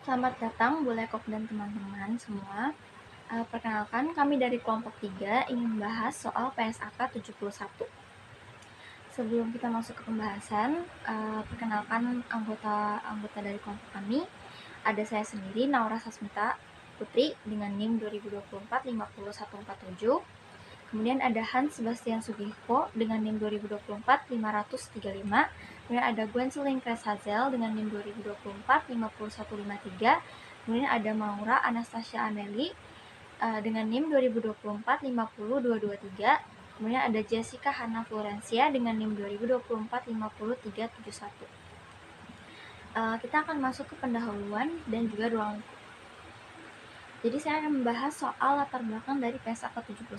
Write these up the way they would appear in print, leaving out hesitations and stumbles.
Selamat datang Bu Lekok dan teman-teman semua. Perkenalkan, kami dari kelompok 3 ingin membahas soal PSAK 71. Sebelum kita masuk ke pembahasan, perkenalkan anggota dari kelompok kami. Ada saya sendiri, Naura Sasmita Putri, dengan NIM 2024-50147. Kemudian ada Hans Sebastian Sugihko dengan NIM 2024-535. Kemudian ada Gwen Seling Kreshazel dengan NIM 2024-50153. Kemudian ada Maura Anastasia Aneli dengan NIM 2024-50223. Kemudian ada Jessica Hana Florencia dengan NIM 2024-50371. Kita akan masuk ke pendahuluan dan juga ruang lingkup. Jadi saya akan membahas soal latar belakang dari PSAK 71.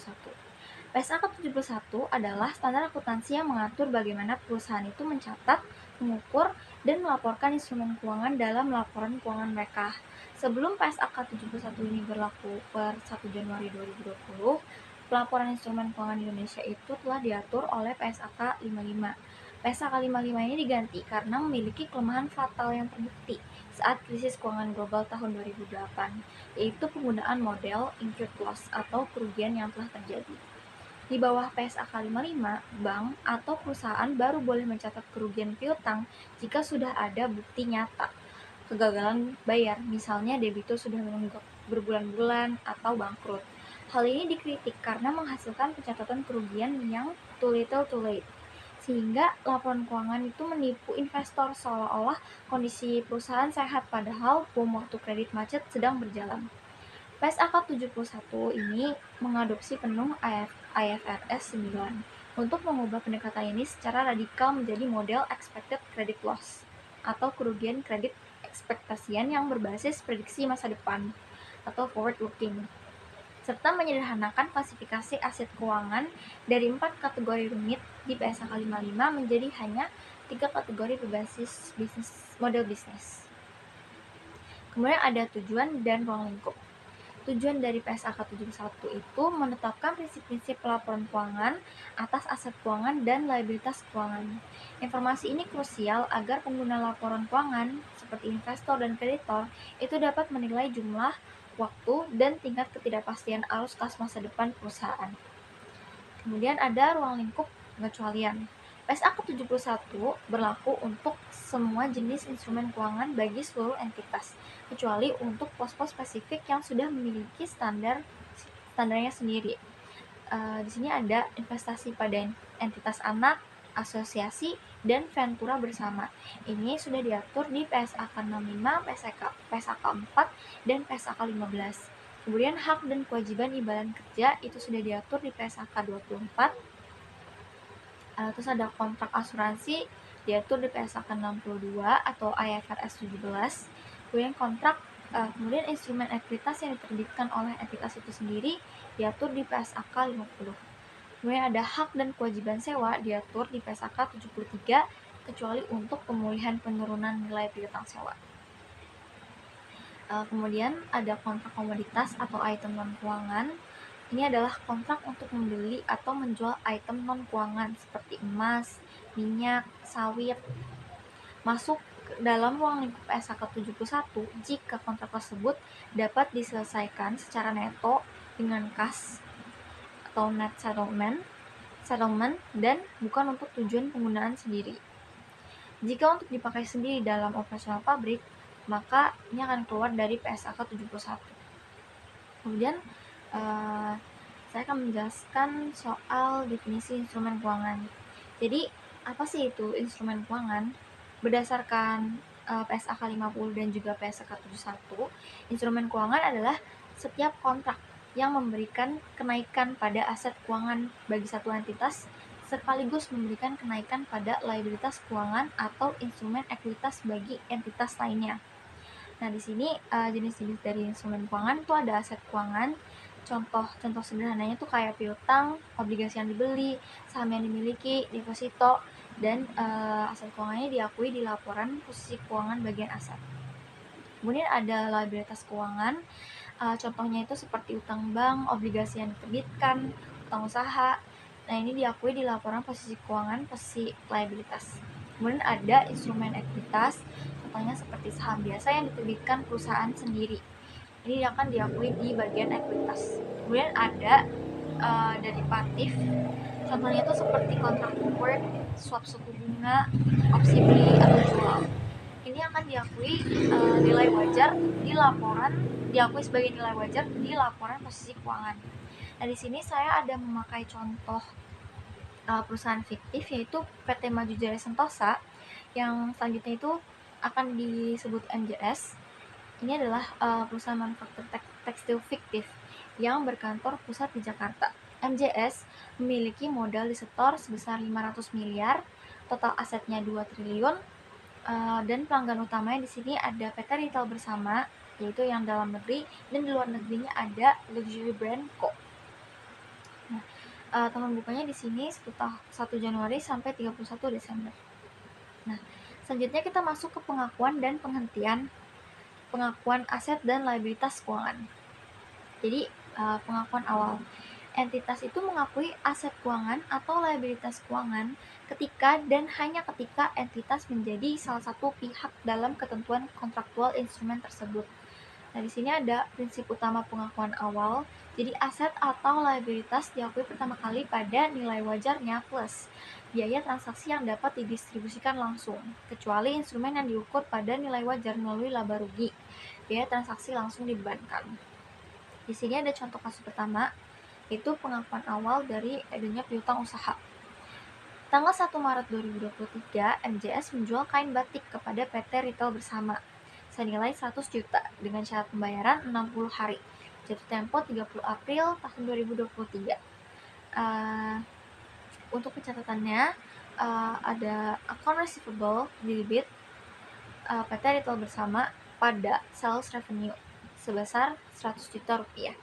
PSAK 71 adalah standar akuntansi yang mengatur bagaimana perusahaan itu mencatat, mengukur, dan melaporkan instrumen keuangan dalam laporan keuangan mereka. Sebelum PSAK 71 ini berlaku per 1 Januari 2020, pelaporan instrumen keuangan Indonesia itu telah diatur oleh PSAK 55. PSAK 55 ini diganti karena memiliki kelemahan fatal yang terbukti saat krisis keuangan global tahun 2008, yaitu penggunaan model incurred loss atau kerugian yang telah terjadi. Di bawah PSAK 55, bank atau perusahaan baru boleh mencatat kerugian piutang jika sudah ada bukti nyata kegagalan bayar, misalnya debitur sudah menunggak berbulan-bulan atau bangkrut. Hal ini dikritik karena menghasilkan pencatatan kerugian yang too little too late, sehingga laporan keuangan itu menipu investor seolah-olah kondisi perusahaan sehat padahal bom waktu kredit macet sedang berjalan. PSAK 71 ini mengadopsi penuh IFRS 9 untuk mengubah pendekatan ini secara radikal menjadi model expected credit loss atau kerugian kredit ekspektasian yang berbasis prediksi masa depan atau forward looking, serta menyederhanakan klasifikasi aset keuangan dari 4 kategori rumit di PSAK 55 menjadi hanya 3 kategori berbasis model bisnis. Kemudian ada tujuan dan ruang lingkup. Tujuan dari PSAK 71 itu menetapkan prinsip-prinsip pelaporan keuangan atas aset keuangan dan liabilitas keuangan. Informasi ini krusial agar pengguna laporan keuangan seperti investor dan kreditor itu dapat menilai jumlah, waktu, dan tingkat ketidakpastian arus kas masa depan perusahaan. Kemudian ada ruang lingkup pengecualian. PSAK 71 berlaku untuk semua jenis instrumen keuangan bagi seluruh entitas, kecuali untuk pos-pos spesifik yang sudah memiliki standarnya sendiri. Di sini ada investasi pada entitas anak, asosiasi, dan ventura bersama. Ini sudah diatur di PSAK 65, PSAK 4, dan PSAK 15. Kemudian hak dan kewajiban imbalan kerja itu sudah diatur di PSAK 24. Terus ada kontrak asuransi diatur di PSAK 62 atau IFRS 17. Kemudian instrumen ekuitas yang diterbitkan oleh entitas itu sendiri diatur di PSAK 50. Kemudian ada hak dan kewajiban sewa diatur di PSAK 73 kecuali untuk pemulihan penurunan nilai piutang sewa. Kemudian ada kontrak komoditas atau item non keuangan. Ini adalah kontrak untuk membeli atau menjual item non keuangan seperti emas, minyak, sawit. Masuk dalam ruang lingkup PSAK 71 jika kontrak tersebut dapat diselesaikan secara neto dengan kas atau net settlement dan bukan untuk tujuan penggunaan sendiri. Jika untuk dipakai sendiri dalam operasional pabrik, maka ini akan keluar dari PSAK 71. Kemudian saya akan menjelaskan soal definisi instrumen keuangan. Jadi, apa sih itu instrumen keuangan? Berdasarkan PSAK 50 dan juga PSAK 71, instrumen keuangan adalah setiap kontrak yang memberikan kenaikan pada aset keuangan bagi satu entitas sekaligus memberikan kenaikan pada liabilitas keuangan atau instrumen ekuitas bagi entitas lainnya. Nah, di sini jenis-jenis dari instrumen keuangan itu ada aset keuangan. Contoh sederhananya tuh kayak piutang, obligasi yang dibeli, saham yang dimiliki, deposito, dan aset keuangannya diakui di laporan posisi keuangan bagian aset. Kemudian ada liabilitas keuangan. Contohnya itu seperti utang bank, obligasi yang diterbitkan, utang usaha. Nah, ini diakui di laporan posisi keuangan, posisi liabilitas. Kemudian ada instrumen ekuitas. contohnya seperti saham biasa yang diterbitkan perusahaan sendiri. Ini akan diakui di bagian ekuitas. Kemudian ada derivatif, contohnya itu seperti kontrak forward, swap suku bunga, opsi beli atau jual. Ini akan diakui nilai wajar di laporan, diakui sebagai nilai wajar di laporan posisi keuangan. Nah, di sini saya ada memakai contoh perusahaan fiktif yaitu PT Maju Jaya Sentosa, yang selanjutnya itu akan disebut MJS. Ini adalah perusahaan manufaktur tekstil fiktif yang berkantor pusat di Jakarta. MJS memiliki modal disetor sebesar 500 miliar, total asetnya 2 triliun, dan pelanggan utamanya di sini ada PT Retail Bersama, yaitu yang dalam negeri, dan di luar negerinya ada Luxury Brand Co. Nah, tahun bukanya di sini 1 Januari sampai 31 Desember. Nah, selanjutnya kita masuk ke pengakuan dan penghentian pengakuan aset dan liabilitas keuangan. Jadi, pengakuan awal. Entitas itu mengakui aset keuangan atau liabilitas keuangan ketika dan hanya ketika entitas menjadi salah satu pihak dalam ketentuan kontraktual instrumen tersebut. Nah, di sini ada prinsip utama pengakuan awal. Jadi, aset atau liabilitas diakui pertama kali pada nilai wajarnya plus biaya transaksi yang dapat didistribusikan langsung, kecuali instrumen yang diukur pada nilai wajar melalui laba rugi. Biaya transaksi langsung dibebankan. Di sini ada contoh kasus pertama, yaitu pengakuan awal dari adanya piutang usaha. Tanggal 1 Maret 2023, MJS menjual kain batik kepada PT Retail Bersama senilai 100 juta dengan syarat pembayaran 60 hari. Jatuh tempo 30 April tahun 2023. Untuk pencatatannya, ada account receivable di debit PT Retail Bersama pada sales revenue sebesar 100 juta rupiah.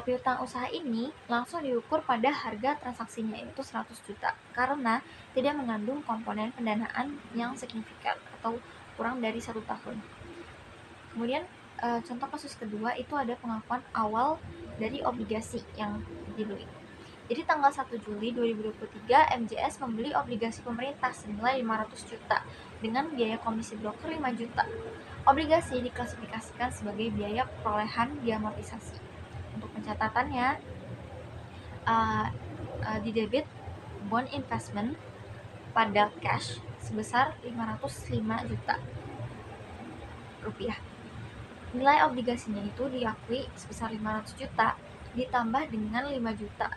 Piutang usaha ini langsung diukur pada harga transaksinya, yaitu 100 juta, karena tidak mengandung komponen pendanaan yang signifikan atau kurang dari 1 tahun. Kemudian contoh kasus kedua itu ada pengakuan awal dari obligasi yang dibeli. Jadi tanggal 1 Juli 2023, MJS membeli obligasi pemerintah senilai 500 juta dengan biaya komisi broker 5 juta. Obligasi diklasifikasikan sebagai biaya perolehan diamortisasi. Untuk pencatatannya, di debit bond investment pada cash sebesar 505 juta rupiah. Nilai obligasinya itu diakui sebesar 500 juta ditambah dengan 5 juta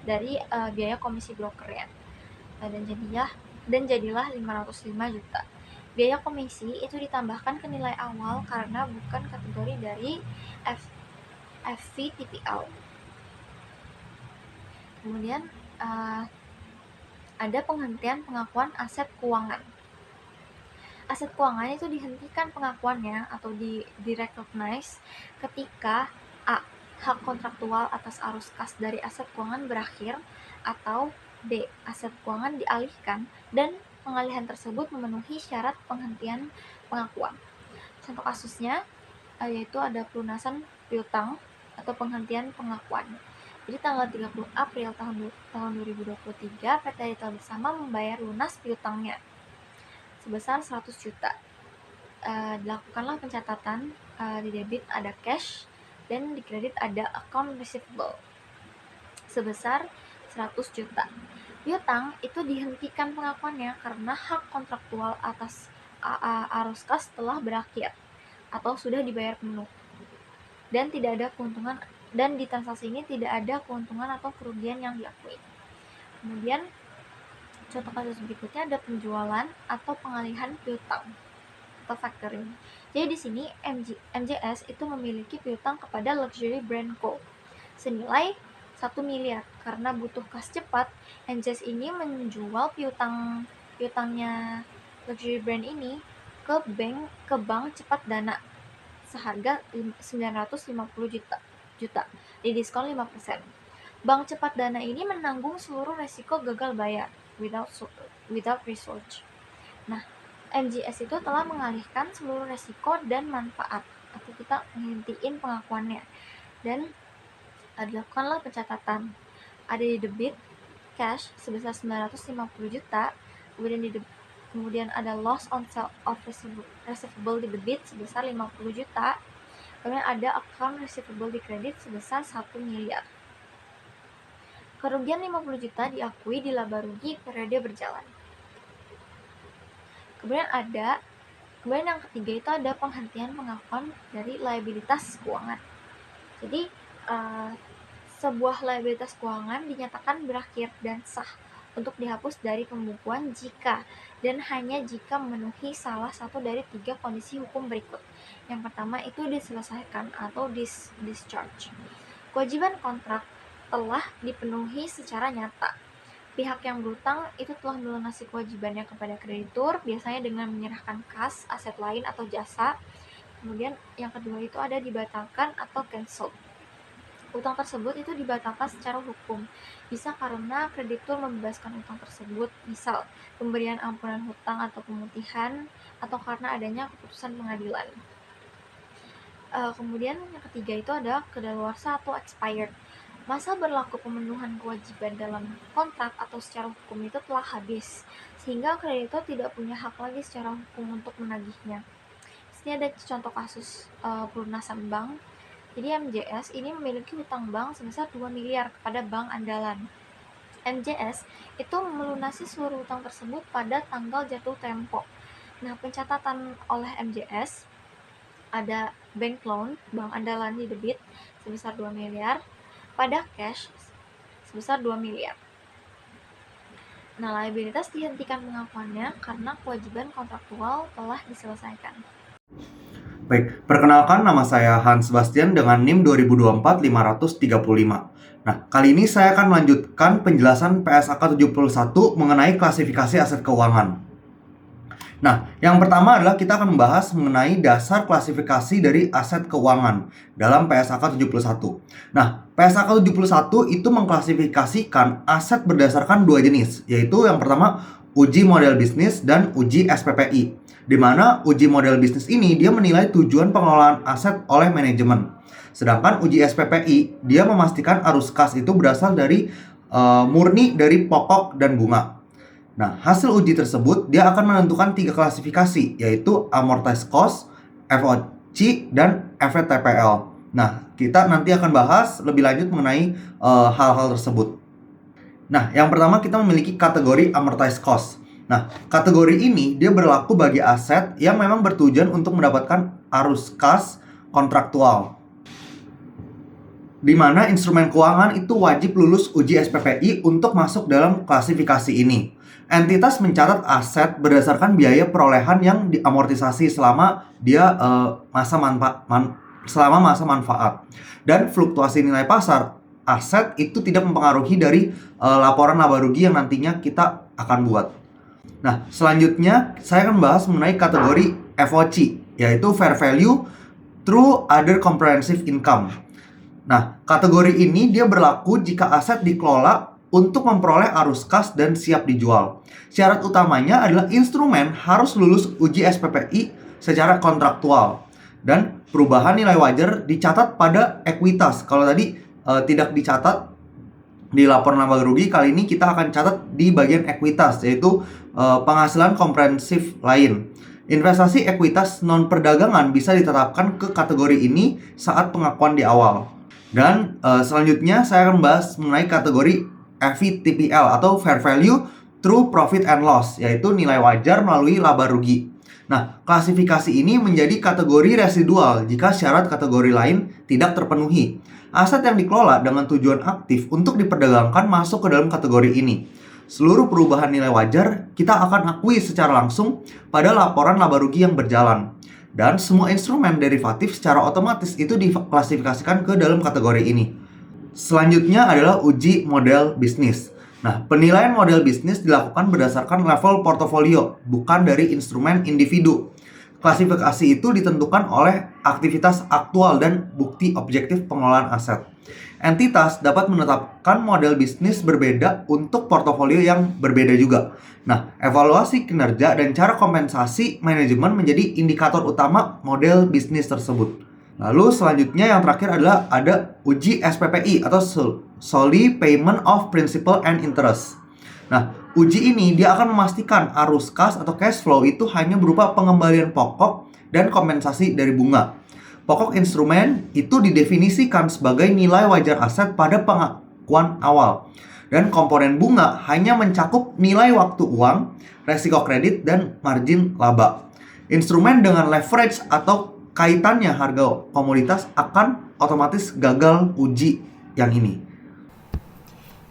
dari biaya komisi brokernya. Dan jadilah 505 juta. Biaya komisi itu ditambahkan ke nilai awal karena bukan kategori dari FVTPL. Kemudian ada penghentian pengakuan aset keuangan. Aset keuangan itu dihentikan pengakuannya atau di-recognize ketika A. Hak kontraktual atas arus kas dari aset keuangan berakhir, atau B. Aset keuangan dialihkan dan pengalihan tersebut memenuhi syarat penghentian pengakuan. Contoh kasusnya yaitu ada pelunasan piutang atau penghentian pengakuan. Jadi tanggal 30 April tahun 2023, PT Retail Bersama membayar lunas piutangnya sebesar 100 juta. Dilakukanlah pencatatan, di debit ada cash dan di kredit ada account receivable sebesar 100 juta. Piutang itu dihentikan pengakuannya karena hak kontraktual atas arus kas telah berakhir atau sudah dibayar penuh, dan tidak ada keuntungan, dan di transaksi ini tidak ada keuntungan atau kerugian yang diakui. Kemudian contoh kasus berikutnya ada penjualan atau pengalihan piutang atau factoring. Jadi di sini MJS itu memiliki piutang kepada Luxury Brand Co. senilai 1 miliar. Karena butuh kas cepat, MJS ini menjual piutangnya Luxury Brand ini ke bank cepat dana seharga 950 juta didiskon 5%. Bank cepat dana ini menanggung seluruh resiko gagal bayar without research. Nah, MJS itu telah mengalihkan seluruh resiko dan manfaat, atau kita menghentiin pengakuannya, dan dilakukanlah pencatatan. Ada di debit cash sebesar 950 juta, kemudian kemudian ada loss on sale of receivable di debit sebesar 50 juta, kemudian ada account receivable di kredit sebesar 1 miliar. Kerugian 50 juta diakui di laba rugi periode berjalan. Kemudian yang ketiga itu ada penghentian pengakuan dari liabilitas keuangan. Jadi sebuah liabilitas keuangan dinyatakan berakhir dan sah untuk dihapus dari pembukuan jika dan hanya jika memenuhi salah satu dari 3 kondisi hukum berikut. Yang pertama itu diselesaikan atau discharge. Kewajiban kontrak telah dipenuhi secara nyata. Pihak yang berutang itu telah melunasi kewajibannya kepada kreditur, biasanya dengan menyerahkan kas, aset lain atau jasa. Kemudian yang kedua itu ada dibatalkan atau cancel. Utang tersebut itu dibatalkan secara hukum, bisa karena kreditur membebaskan utang tersebut, misal pemberian ampunan hutang atau pemutihan, atau karena adanya keputusan pengadilan. Kemudian yang ketiga itu ada kedaluarsa atau expired. Masa berlaku pemenuhan kewajiban dalam kontrak atau secara hukum itu telah habis, sehingga kreditur tidak punya hak lagi secara hukum untuk menagihnya. Ini ada contoh kasus pelunasan bank. Jadi MJS ini memiliki hutang bank sebesar 2 miliar kepada bank andalan. MJS itu melunasi seluruh hutang tersebut pada tanggal jatuh tempo. Nah, pencatatan oleh MJS ada bank loan, bank andalan di debit sebesar 2 miliar, pada cash sebesar 2 miliar. Nah, liabilitas dihentikan pengakuannya karena kewajiban kontraktual telah diselesaikan. Baik, perkenalkan nama saya Hans Sebastian dengan NIM 2024-535. Nah, kali ini saya akan melanjutkan penjelasan PSAK 71 mengenai klasifikasi aset keuangan. Nah, yang pertama adalah kita akan membahas mengenai dasar klasifikasi dari aset keuangan dalam PSAK 71. Nah, PSAK 71 itu mengklasifikasikan aset berdasarkan 2 jenis, yaitu yang pertama uji model bisnis dan uji SPPI. Di mana uji model bisnis ini dia menilai tujuan pengelolaan aset oleh manajemen. Sedangkan uji SPPI dia memastikan arus kas itu berasal dari murni dari pokok dan bunga. Nah, hasil uji tersebut dia akan menentukan 3 klasifikasi, yaitu amortized cost, FOC, dan FVTPL. Nah, kita nanti akan bahas lebih lanjut mengenai hal-hal tersebut. Nah, yang pertama kita memiliki kategori amortized cost. Nah, kategori ini dia berlaku bagi aset yang memang bertujuan untuk mendapatkan arus kas kontraktual, di mana instrumen keuangan itu wajib lulus uji SPPI untuk masuk dalam klasifikasi ini. Entitas mencatat aset berdasarkan biaya perolehan yang diamortisasi selama dia selama masa manfaat, dan fluktuasi nilai pasar aset itu tidak mempengaruhi dari laporan laba rugi yang nantinya kita akan buat. Nah, selanjutnya saya akan membahas mengenai kategori FOC, yaitu Fair Value Through Other Comprehensive Income. Nah, kategori ini dia berlaku jika aset dikelola untuk memperoleh arus kas dan siap dijual. Syarat utamanya adalah instrumen harus lulus uji SPPI secara kontraktual, dan perubahan nilai wajar dicatat pada ekuitas. Kalau tadi tidak dicatat di laporan laba rugi, kali ini kita akan catat di bagian ekuitas, yaitu penghasilan komprehensif lain. Investasi ekuitas non perdagangan bisa ditetapkan ke kategori ini saat pengakuan di awal. Dan selanjutnya saya akan membahas mengenai kategori FVTPL atau Fair Value Through Profit and Loss, yaitu nilai wajar melalui laba rugi. Nah, klasifikasi ini menjadi kategori residual jika syarat kategori lain tidak terpenuhi. Aset yang dikelola dengan tujuan aktif untuk diperdagangkan masuk ke dalam kategori ini. Seluruh perubahan nilai wajar kita akan akui secara langsung pada laporan laba rugi yang berjalan. Dan semua instrumen derivatif secara otomatis itu diklasifikasikan ke dalam kategori ini. Selanjutnya adalah uji model bisnis. Nah, penilaian model bisnis dilakukan berdasarkan level portofolio, bukan dari instrumen individu. Klasifikasi itu ditentukan oleh aktivitas aktual dan bukti objektif pengelolaan aset. Entitas dapat menetapkan model bisnis berbeda untuk portofolio yang berbeda juga. Nah, evaluasi kinerja dan cara kompensasi manajemen menjadi indikator utama model bisnis tersebut. Lalu selanjutnya yang terakhir adalah ada uji SPPI atau Solely Payment of Principal and Interest. Nah, Uji ini dia akan memastikan arus kas atau cash flow itu hanya berupa pengembalian pokok dan kompensasi dari bunga. Pokok instrumen itu didefinisikan sebagai nilai wajar aset pada pengakuan awal. Dan komponen bunga hanya mencakup nilai waktu uang, resiko kredit, dan margin laba. Instrumen dengan leverage atau kaitannya harga komoditas akan otomatis gagal uji yang ini.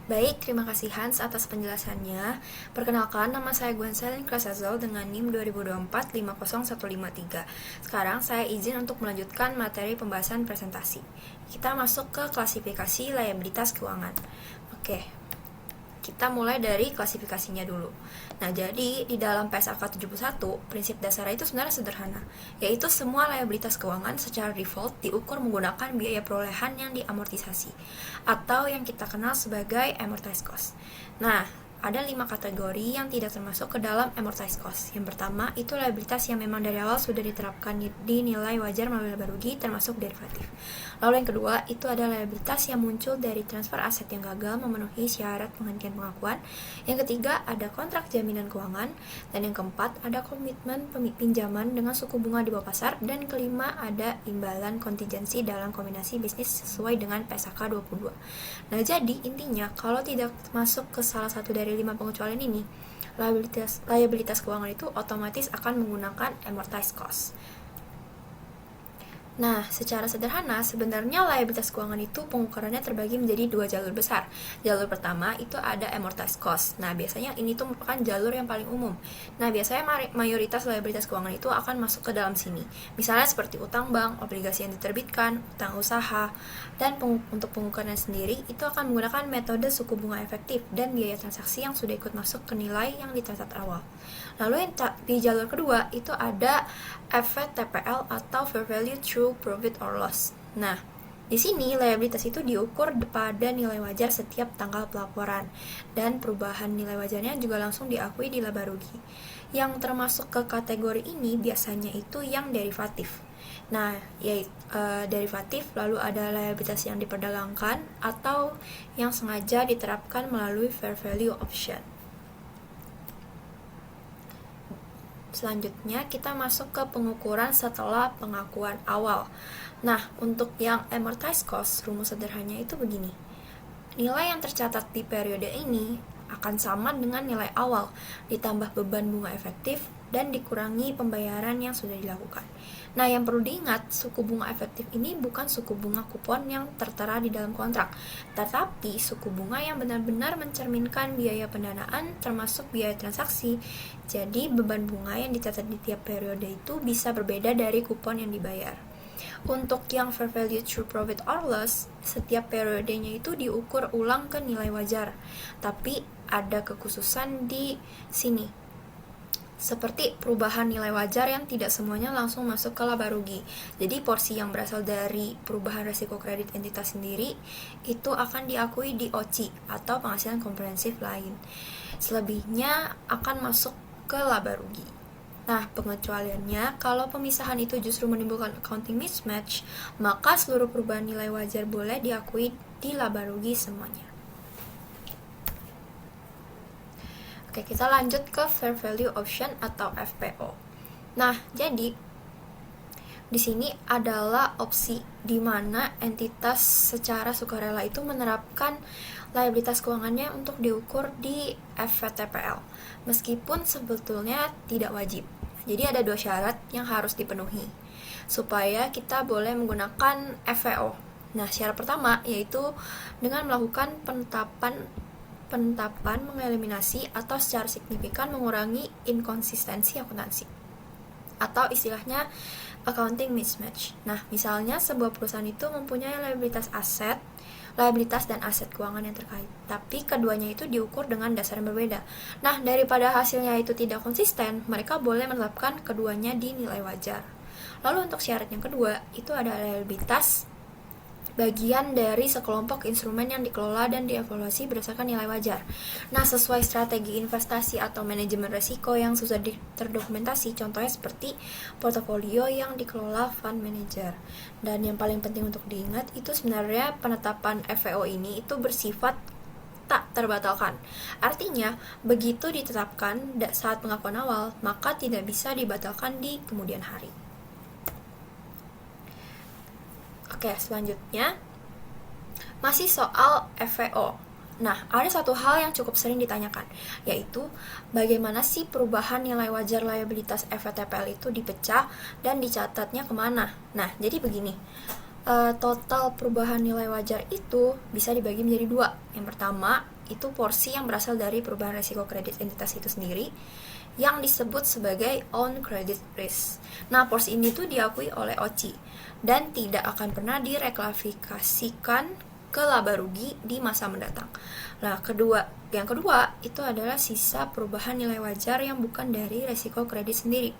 Baik, terima kasih Hans atas penjelasannya. Perkenalkan, nama saya Gwenselin Krasazol dengan NIM 2024-50153. Sekarang saya izin untuk melanjutkan materi pembahasan presentasi. Kita masuk ke klasifikasi liabilitas keuangan. Oke, kita mulai dari klasifikasinya dulu. Nah, jadi di dalam PSAK 71, prinsip dasarnya itu sebenarnya sederhana, yaitu semua liabilitas keuangan secara default diukur menggunakan biaya perolehan yang diamortisasi, atau yang kita kenal sebagai amortized cost. Nah, ada 5 kategori yang tidak termasuk ke dalam amortized cost. Yang pertama, itu liabilitas yang memang dari awal sudah diterapkan di nilai wajar melalui laba rugi termasuk derivatif. Lalu yang kedua, itu ada liabilitas yang muncul dari transfer aset yang gagal memenuhi syarat penghentian pengakuan. Yang ketiga, ada kontrak jaminan keuangan. Dan yang keempat, ada komitmen pinjaman dengan suku bunga di bawah pasar. Dan kelima, ada imbalan kontingensi dalam kombinasi bisnis sesuai dengan PSAK 22. Nah, jadi intinya kalau tidak masuk ke salah satu dari 5 pengecualian ini, liabilitas keuangan itu otomatis akan menggunakan amortized cost. Nah, secara sederhana, sebenarnya liabilitas keuangan itu pengukurannya terbagi menjadi 2 jalur besar. Jalur pertama itu ada amortized cost. Nah, biasanya ini tuh merupakan jalur yang paling umum. Nah, biasanya mayoritas liabilitas keuangan itu akan masuk ke dalam sini. Misalnya seperti utang bank, obligasi yang diterbitkan, utang usaha, dan untuk pengukurannya sendiri itu akan menggunakan metode suku bunga efektif dan biaya transaksi yang sudah ikut masuk ke nilai yang dicatat awal. Lalu yang di jalur kedua itu ada FVTPL atau Fair Value Through Profit or Loss. Nah, di sini liabilitas itu diukur pada nilai wajar setiap tanggal pelaporan dan perubahan nilai wajarnya juga langsung diakui di laba rugi. Yang termasuk ke kategori ini biasanya itu yang derivatif. Nah, derivatif lalu ada liabilitas yang diperdagangkan atau yang sengaja diterapkan melalui fair value option. Selanjutnya kita masuk ke pengukuran setelah pengakuan awal. Nah, untuk yang amortized cost, rumus sederhananya itu begini. Nilai yang tercatat di periode ini akan sama dengan nilai awal, ditambah beban bunga efektif, dan dikurangi pembayaran yang sudah dilakukan. Nah, yang perlu diingat, suku bunga efektif ini bukan suku bunga kupon yang tertera di dalam kontrak, tetapi suku bunga yang benar-benar mencerminkan biaya pendanaan termasuk biaya transaksi. Jadi, beban bunga yang dicatat di tiap periode itu bisa berbeda dari kupon yang dibayar. Untuk yang fair value through profit or loss, setiap periodenya itu diukur ulang ke nilai wajar. Tapi ada kekhususan di sini. Seperti perubahan nilai wajar yang tidak semuanya langsung masuk ke laba rugi. Jadi porsi yang berasal dari perubahan resiko kredit entitas sendiri itu akan diakui di OCI atau penghasilan komprehensif lain. Selebihnya akan masuk ke laba rugi. Nah, pengecualiannya, kalau pemisahan itu justru menimbulkan accounting mismatch, maka seluruh perubahan nilai wajar boleh diakui di laba rugi semuanya. Oke, kita lanjut ke fair value option atau FVO. Nah, jadi di sini adalah opsi di mana entitas secara sukarela itu menerapkan liabilitas keuangannya untuk diukur di FVTPL, meskipun sebetulnya tidak wajib. Jadi ada 2 syarat yang harus dipenuhi supaya kita boleh menggunakan FVO. Nah, syarat pertama yaitu dengan melakukan penetapan mengeliminasi atau secara signifikan mengurangi inkonsistensi akuntansi atau istilahnya accounting mismatch. Nah, misalnya sebuah perusahaan itu mempunyai liabilitas dan aset keuangan yang terkait, tapi keduanya itu diukur dengan dasar yang berbeda. Nah, daripada hasilnya itu tidak konsisten, mereka boleh menetapkan keduanya di nilai wajar. Lalu untuk syarat yang kedua, itu ada liabilitas bagian dari sekelompok instrumen yang dikelola dan dievaluasi berdasarkan nilai wajar. Nah, sesuai strategi investasi atau manajemen risiko yang sudah terdokumentasi, contohnya seperti portofolio yang dikelola fund manager. Dan yang paling penting untuk diingat itu sebenarnya penetapan FVO ini itu bersifat tak terbatalkan. Artinya, begitu ditetapkan saat pengakuan awal, maka tidak bisa dibatalkan di kemudian hari. Oke, selanjutnya masih soal FVO. Nah, ada satu hal yang cukup sering ditanyakan, yaitu bagaimana sih perubahan nilai wajar liabilitas FVTPL itu dipecah dan dicatatnya kemana? Nah, jadi begini, total perubahan nilai wajar itu bisa dibagi menjadi dua. Yang pertama, itu porsi yang berasal dari perubahan resiko kredit entitas itu sendiri, yang disebut sebagai on credit risk. Nah, porsi ini tuh diakui oleh OCI dan tidak akan pernah direklasifikasikan ke laba rugi di masa mendatang. Nah, yang kedua itu adalah sisa perubahan nilai wajar yang bukan dari resiko kredit sendiri.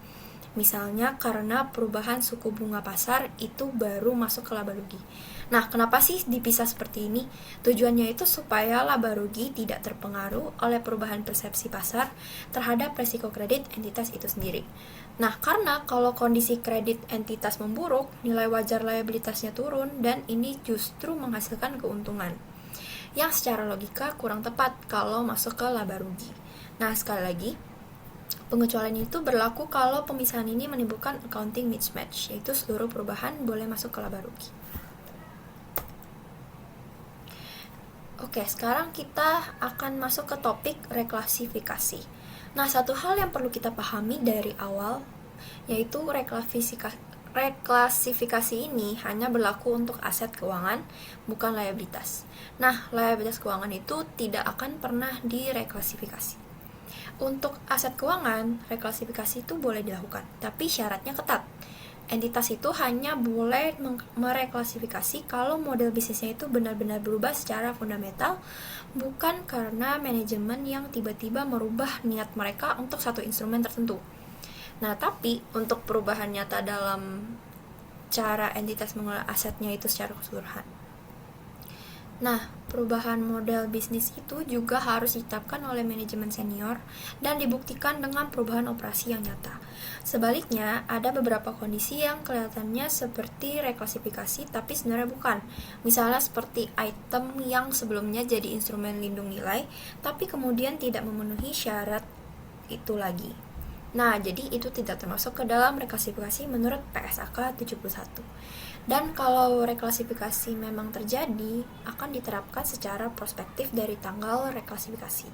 Misalnya karena perubahan suku bunga pasar itu baru masuk ke laba rugi. Nah, kenapa sih dipisah seperti ini? Tujuannya itu supaya laba rugi tidak terpengaruh oleh perubahan persepsi pasar terhadap resiko kredit entitas itu sendiri. Nah, karena kalau kondisi kredit entitas memburuk, nilai wajar liabilitasnya turun dan ini justru menghasilkan keuntungan yang secara logika kurang tepat kalau masuk ke laba rugi. Nah, sekali lagi, pengecualian itu berlaku kalau pemisahan ini menimbulkan accounting mismatch, yaitu seluruh perubahan boleh masuk ke laba rugi. Oke, sekarang kita akan masuk ke topik reklasifikasi. Nah, satu hal yang perlu kita pahami dari awal, yaitu reklasifikasi ini hanya berlaku untuk aset keuangan, bukan liabilitas. Nah, liabilitas keuangan itu tidak akan pernah direklasifikasi. Untuk aset keuangan, reklasifikasi itu boleh dilakukan, tapi syaratnya ketat. Entitas itu hanya boleh mereklasifikasi kalau model bisnisnya itu benar-benar berubah secara fundamental, bukan karena manajemen yang tiba-tiba merubah niat mereka untuk satu instrumen tertentu. Nah, tapi untuk perubahan nyata dalam cara entitas mengelola asetnya itu secara keseluruhan. Nah, perubahan model bisnis itu juga harus ditetapkan oleh manajemen senior dan dibuktikan dengan perubahan operasi yang nyata. Sebaliknya, ada beberapa kondisi yang kelihatannya seperti reklasifikasi tapi sebenarnya bukan. Misalnya seperti item yang sebelumnya jadi instrumen lindung nilai tapi kemudian tidak memenuhi syarat itu lagi. Nah, jadi itu tidak termasuk ke dalam reklasifikasi menurut PSAK 71. Dan kalau reklasifikasi memang terjadi, akan diterapkan secara prospektif dari tanggal reklasifikasi,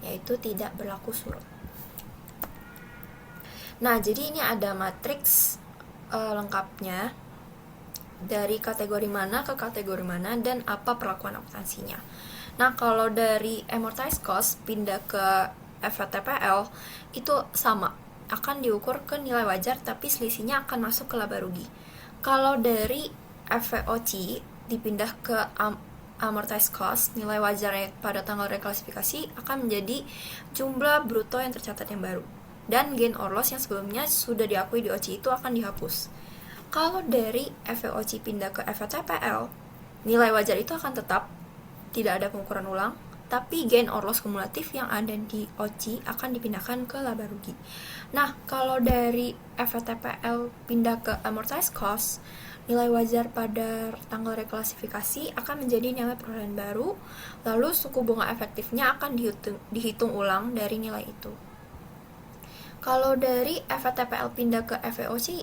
yaitu tidak berlaku surut. Nah, jadi ini ada matriks lengkapnya dari kategori mana ke kategori mana dan apa perlakuan akuntansinya. Nah, kalau dari amortized cost pindah ke FVTPL itu sama, akan diukur ke nilai wajar tapi selisihnya akan masuk ke laba rugi. Kalau dari FVOC dipindah ke amortized cost, nilai wajarnya pada tanggal reklasifikasi akan menjadi jumlah bruto yang tercatat yang baru. Dan gain or loss yang sebelumnya sudah diakui di OCI itu akan dihapus. Kalau dari FVOC pindah ke FVTPL, nilai wajar itu akan tetap, tidak ada pengukuran ulang, tapi gain or loss kumulatif yang ada di OCI akan dipindahkan ke laba rugi. Nah, kalau dari FVTPL pindah ke amortized cost, nilai wajar pada tanggal reklasifikasi akan menjadi nilai perolehan baru, lalu suku bunga efektifnya akan dihitung ulang dari nilai itu. Kalau dari FVTPL pindah ke FVOCI,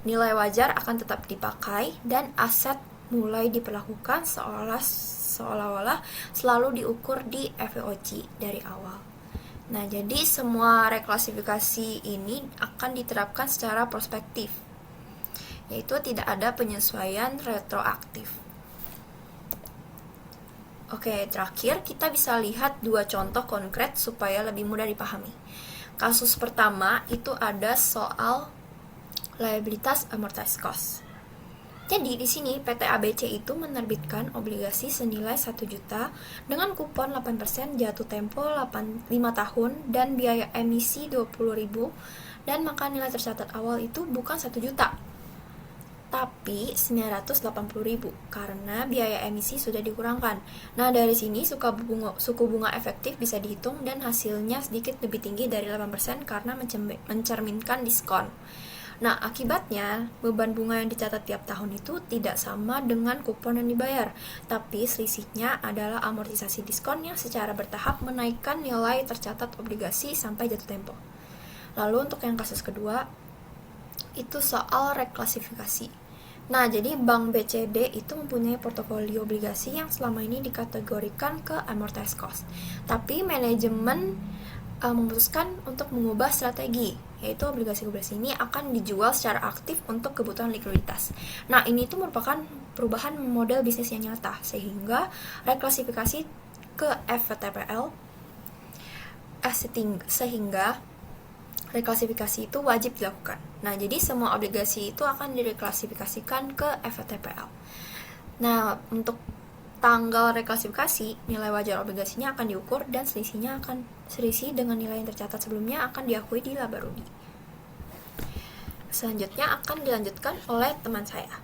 nilai wajar akan tetap dipakai dan aset mulai diperlakukan seolah-olah selalu diukur di FVOC dari awal. Nah, jadi semua reklasifikasi ini akan diterapkan secara prospektif, yaitu tidak ada penyesuaian retroaktif. Oke, terakhir kita bisa lihat dua contoh konkret supaya lebih mudah dipahami. Kasus pertama itu ada soal liabilitas amortized cost. Jadi di sini PT ABC itu menerbitkan obligasi senilai 1 juta dengan kupon 8% jatuh tempo 5 tahun dan biaya emisi 20.000 dan maka nilai tercatat awal itu bukan 1 juta tapi 980.000 karena biaya emisi sudah dikurangkan. Nah, dari sini suku bunga efektif bisa dihitung dan hasilnya sedikit lebih tinggi dari 8% karena mencerminkan diskon. Nah, akibatnya beban bunga yang dicatat tiap tahun itu tidak sama dengan kupon yang dibayar, tapi selisihnya adalah amortisasi diskon yang secara bertahap menaikkan nilai tercatat obligasi sampai jatuh tempo. Lalu untuk yang kasus kedua, itu soal reklasifikasi. Nah, jadi Bank BCD itu mempunyai portofolio obligasi yang selama ini dikategorikan ke amortized cost. Tapi manajemen memutuskan untuk mengubah strategi, yaitu obligasi-obligasi ini akan dijual secara aktif untuk kebutuhan likuiditas. Nah, ini tuh merupakan perubahan model bisnis yang nyata, sehingga reklasifikasi ke FVTPL, sehingga reklasifikasi itu wajib dilakukan. Nah, jadi semua obligasi itu akan direklasifikasikan ke FVTPL. Nah, untuk tanggal reklasifikasi, nilai wajar obligasinya akan diukur dan selisihnya akan selisih dengan nilai yang tercatat sebelumnya akan diakui di laba rugi. Selanjutnya akan dilanjutkan oleh teman saya.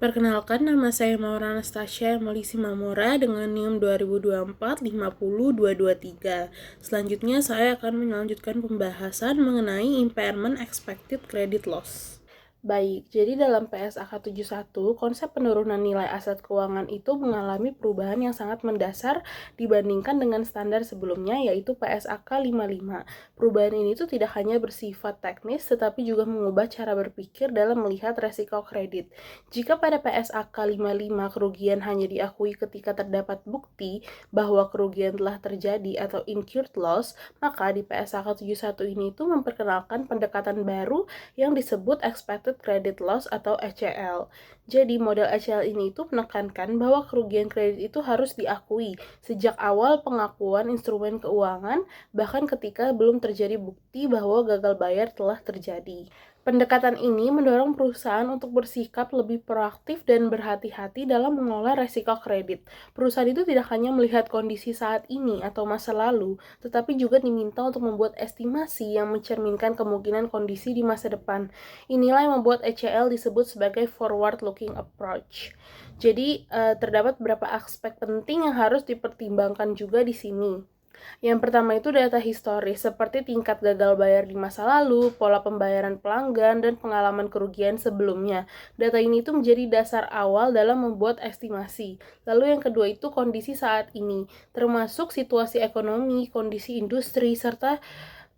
Perkenalkan, nama saya Maura Anastasia Melisi Mamora dengan NIM 2024-50223. Selanjutnya saya akan melanjutkan pembahasan mengenai impairment expected credit loss. Baik, jadi dalam PSAK 71, konsep penurunan nilai aset keuangan itu mengalami perubahan yang sangat mendasar dibandingkan dengan standar sebelumnya, yaitu PSAK 55. Perubahan ini tuh tidak hanya bersifat teknis, tetapi juga mengubah cara berpikir dalam melihat resiko kredit. Jika pada PSAK 55 kerugian hanya diakui ketika terdapat bukti bahwa kerugian telah terjadi atau incurred loss, maka di PSAK 71 ini tuh memperkenalkan pendekatan baru yang disebut expected credit loss atau ECL. Jadi model ECL ini itu menekankan bahwa kerugian kredit itu harus diakui sejak awal pengakuan instrumen keuangan, bahkan ketika belum terjadi bukti bahwa gagal bayar telah terjadi. Pendekatan ini mendorong perusahaan untuk bersikap lebih proaktif dan berhati-hati dalam mengelola resiko kredit. Perusahaan itu tidak hanya melihat kondisi saat ini atau masa lalu, tetapi juga diminta untuk membuat estimasi yang mencerminkan kemungkinan kondisi di masa depan. Inilah yang membuat ECL disebut sebagai forward-looking approach. Jadi, terdapat beberapa aspek penting yang harus dipertimbangkan juga di sini. Yang pertama itu data historis, seperti tingkat gagal bayar di masa lalu, pola pembayaran pelanggan, dan pengalaman kerugian sebelumnya. Data ini itu menjadi dasar awal dalam membuat estimasi. Lalu yang kedua itu kondisi saat ini, termasuk situasi ekonomi, kondisi industri, serta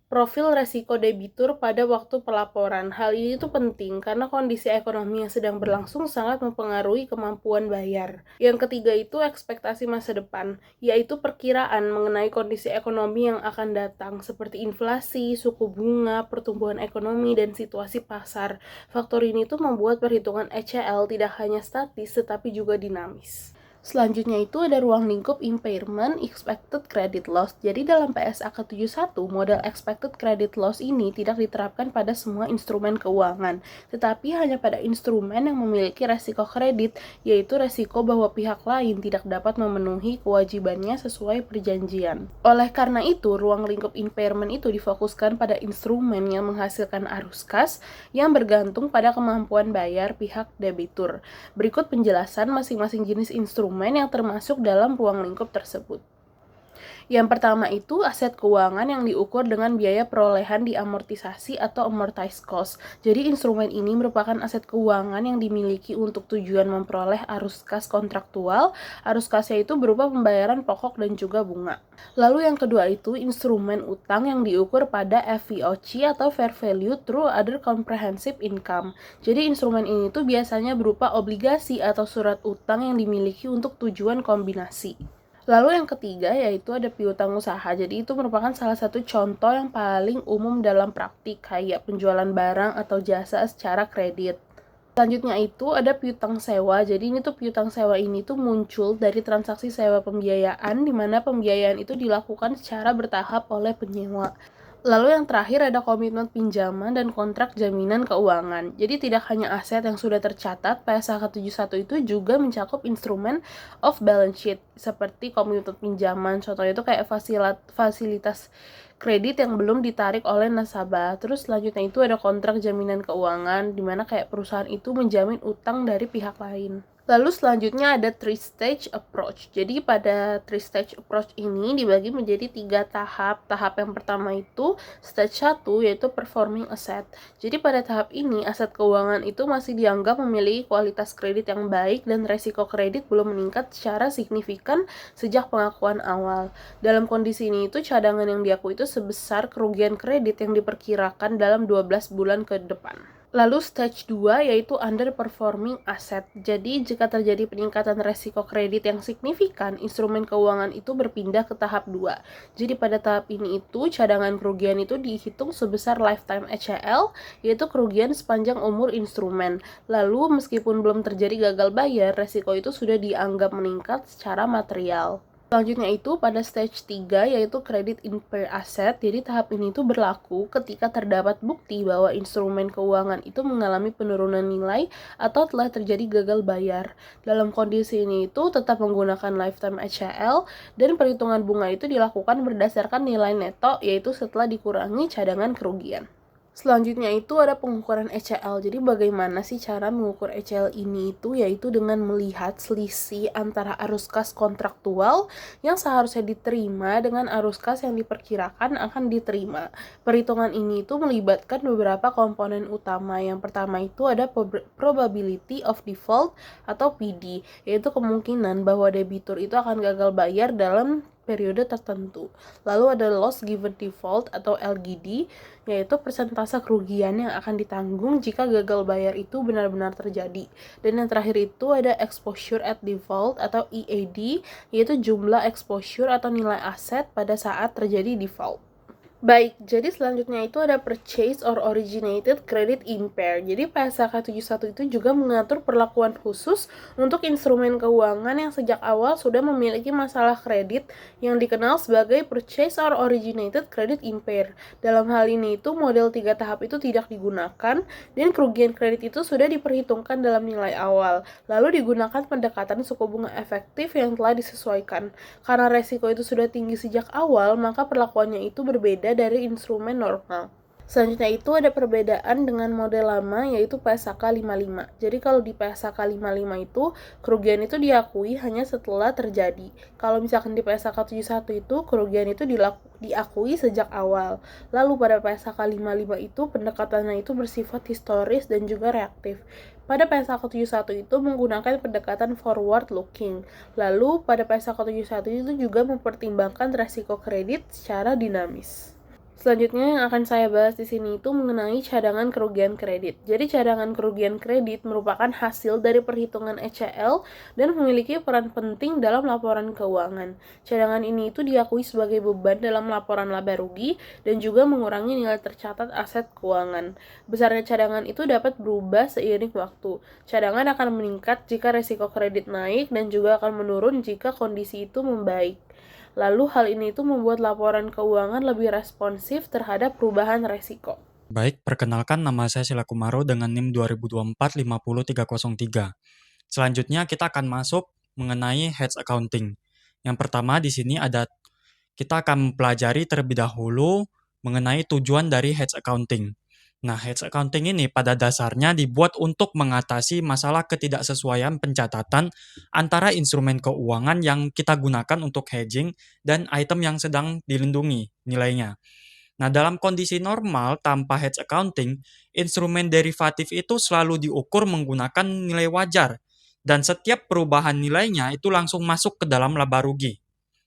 profil resiko debitur pada waktu pelaporan. Hal ini tuh penting karena kondisi ekonomi yang sedang berlangsung sangat mempengaruhi kemampuan bayar. Yang ketiga itu ekspektasi masa depan, yaitu perkiraan mengenai kondisi ekonomi yang akan datang seperti inflasi, suku bunga, pertumbuhan ekonomi, dan situasi pasar. Faktor ini tuh membuat perhitungan ECL tidak hanya statis tetapi juga dinamis. Selanjutnya itu ada ruang lingkup impairment expected credit loss. Jadi dalam PSAK 71, model expected credit loss ini tidak diterapkan pada semua instrumen keuangan, tetapi hanya pada instrumen yang memiliki resiko kredit, yaitu resiko bahwa pihak lain tidak dapat memenuhi kewajibannya sesuai perjanjian. Oleh karena itu, ruang lingkup impairment itu difokuskan pada instrumen yang menghasilkan arus kas yang bergantung pada kemampuan bayar pihak debitur. Berikut penjelasan masing-masing jenis instrumen yang termasuk dalam ruang lingkup tersebut. Yang pertama itu aset keuangan yang diukur dengan biaya perolehan diamortisasi atau amortized cost. Jadi instrumen ini merupakan aset keuangan yang dimiliki untuk tujuan memperoleh arus kas kontraktual. Arus kasnya itu berupa pembayaran pokok dan juga bunga. Lalu yang kedua itu instrumen utang yang diukur pada FVOC atau Fair Value Through Other Comprehensive Income. Jadi instrumen ini tuh biasanya berupa obligasi atau surat utang yang dimiliki untuk tujuan kombinasi. Lalu yang ketiga yaitu ada piutang usaha. Jadi itu merupakan salah satu contoh yang paling umum dalam praktik kayak penjualan barang atau jasa secara kredit. Selanjutnya itu ada piutang sewa. Jadi ini tuh piutang sewa ini tuh muncul dari transaksi sewa pembiayaan di mana pembiayaan itu dilakukan secara bertahap oleh penyewa. Lalu yang terakhir ada komitmen pinjaman dan kontrak jaminan keuangan. Jadi tidak hanya aset yang sudah tercatat, PSAK 71 itu juga mencakup instrumen off balance sheet seperti komitmen pinjaman, contohnya itu kayak fasilitas kredit yang belum ditarik oleh nasabah. Terus selanjutnya itu ada kontrak jaminan keuangan di mana kayak perusahaan itu menjamin utang dari pihak lain. Lalu selanjutnya ada three-stage approach. Jadi pada three-stage approach ini dibagi menjadi 3 tahap. Tahap yang pertama itu stage 1 yaitu performing asset. Jadi pada tahap ini aset keuangan itu masih dianggap memiliki kualitas kredit yang baik dan resiko kredit belum meningkat secara signifikan sejak pengakuan awal. Dalam kondisi ini itu cadangan yang diakui itu sebesar kerugian kredit yang diperkirakan dalam 12 bulan ke depan. Lalu stage 2 yaitu underperforming asset. Jadi jika terjadi peningkatan resiko kredit yang signifikan, instrumen keuangan itu berpindah ke tahap 2. Jadi pada tahap ini itu cadangan kerugian itu dihitung sebesar lifetime ECL, yaitu kerugian sepanjang umur instrumen. Lalu meskipun belum terjadi gagal bayar, resiko itu sudah dianggap meningkat secara material. Selanjutnya itu pada stage 3 yaitu credit impaired asset. Jadi tahap ini itu berlaku ketika terdapat bukti bahwa instrumen keuangan itu mengalami penurunan nilai atau telah terjadi gagal bayar. Dalam kondisi ini itu tetap menggunakan lifetime ECL dan perhitungan bunga itu dilakukan berdasarkan nilai neto yaitu setelah dikurangi cadangan kerugian. Selanjutnya itu ada pengukuran ECL. Jadi bagaimana sih cara mengukur ECL ini itu yaitu dengan melihat selisih antara arus kas kontraktual yang seharusnya diterima dengan arus kas yang diperkirakan akan diterima. Perhitungan ini itu melibatkan beberapa komponen utama. Yang pertama itu ada probability of default atau PD, yaitu kemungkinan bahwa debitur itu akan gagal bayar dalam periode tertentu. Lalu ada loss given default atau LGD, yaitu persentase kerugian yang akan ditanggung jika gagal bayar itu benar-benar terjadi. Dan yang terakhir itu ada exposure at default atau EAD, yaitu jumlah exposure atau nilai aset pada saat terjadi default. Baik, jadi selanjutnya itu ada purchase or originated credit impaired. Jadi PSAK 71 itu juga mengatur perlakuan khusus untuk instrumen keuangan yang sejak awal sudah memiliki masalah kredit yang dikenal sebagai purchase or originated credit impaired. Dalam hal ini itu model 3 tahap itu tidak digunakan dan kerugian kredit itu sudah diperhitungkan dalam nilai awal. Lalu digunakan pendekatan suku bunga efektif yang telah disesuaikan. Karena resiko itu sudah tinggi sejak awal, maka perlakuannya itu berbeda dari instrumen normal. Selanjutnya itu ada perbedaan dengan model lama yaitu PSAK 55. Jadi kalau di PSAK 55 itu kerugian itu diakui hanya setelah terjadi. Kalau misalkan di PSAK 71 itu kerugian itu diakui sejak awal. Lalu pada PSAK 55 itu pendekatannya itu bersifat historis dan juga reaktif. Pada PSAK 71 itu menggunakan pendekatan forward looking. Lalu pada PSAK 71 itu juga mempertimbangkan resiko kredit secara dinamis. Selanjutnya yang akan saya bahas di sini itu mengenai cadangan kerugian kredit. Jadi cadangan kerugian kredit merupakan hasil dari perhitungan ECL dan memiliki peran penting dalam laporan keuangan. Cadangan ini itu diakui sebagai beban dalam laporan laba rugi dan juga mengurangi nilai tercatat aset keuangan. Besarnya cadangan itu dapat berubah seiring waktu. Cadangan akan meningkat jika resiko kredit naik dan juga akan menurun jika kondisi itu membaik. Lalu hal ini itu membuat laporan keuangan lebih responsif terhadap perubahan resiko. Baik, perkenalkan nama saya Sila Kumaro dengan NIM 2024-50303. Selanjutnya kita akan masuk mengenai hedge accounting. Yang pertama di sini kita akan mempelajari terlebih dahulu mengenai tujuan dari hedge accounting. Nah, hedge accounting ini pada dasarnya dibuat untuk mengatasi masalah ketidaksesuaian pencatatan antara instrumen keuangan yang kita gunakan untuk hedging dan item yang sedang dilindungi nilainya. Nah, dalam kondisi normal tanpa hedge accounting, instrumen derivatif itu selalu diukur menggunakan nilai wajar dan setiap perubahan nilainya itu langsung masuk ke dalam laba rugi.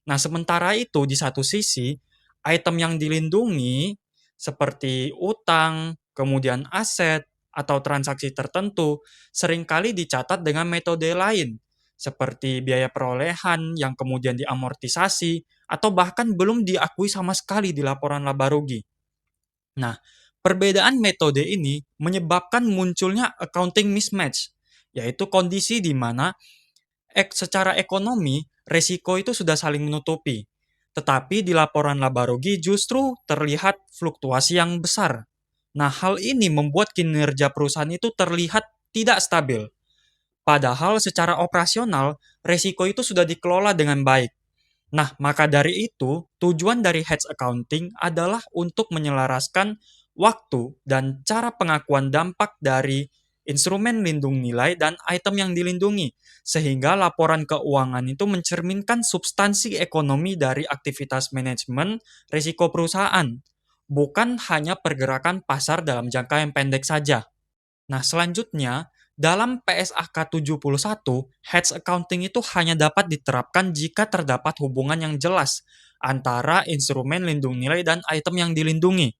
Nah, sementara itu di satu sisi, item yang dilindungi seperti utang, kemudian aset, atau transaksi tertentu seringkali dicatat dengan metode lain, seperti biaya perolehan yang kemudian diamortisasi, atau bahkan belum diakui sama sekali di laporan laba rugi. Nah, perbedaan metode ini menyebabkan munculnya accounting mismatch, yaitu kondisi di mana secara ekonomi resiko itu sudah saling menutupi, tetapi di laporan laba rugi justru terlihat fluktuasi yang besar. Nah, hal ini membuat kinerja perusahaan itu terlihat tidak stabil. Padahal secara operasional, resiko itu sudah dikelola dengan baik. Nah, maka dari itu, tujuan dari hedge accounting adalah untuk menyelaraskan waktu dan cara pengakuan dampak dari instrumen lindung nilai, dan item yang dilindungi, sehingga laporan keuangan itu mencerminkan substansi ekonomi dari aktivitas manajemen risiko perusahaan, bukan hanya pergerakan pasar dalam jangka yang pendek saja. Nah, selanjutnya, dalam PSAK 71, hedge accounting itu hanya dapat diterapkan jika terdapat hubungan yang jelas antara instrumen lindung nilai dan item yang dilindungi.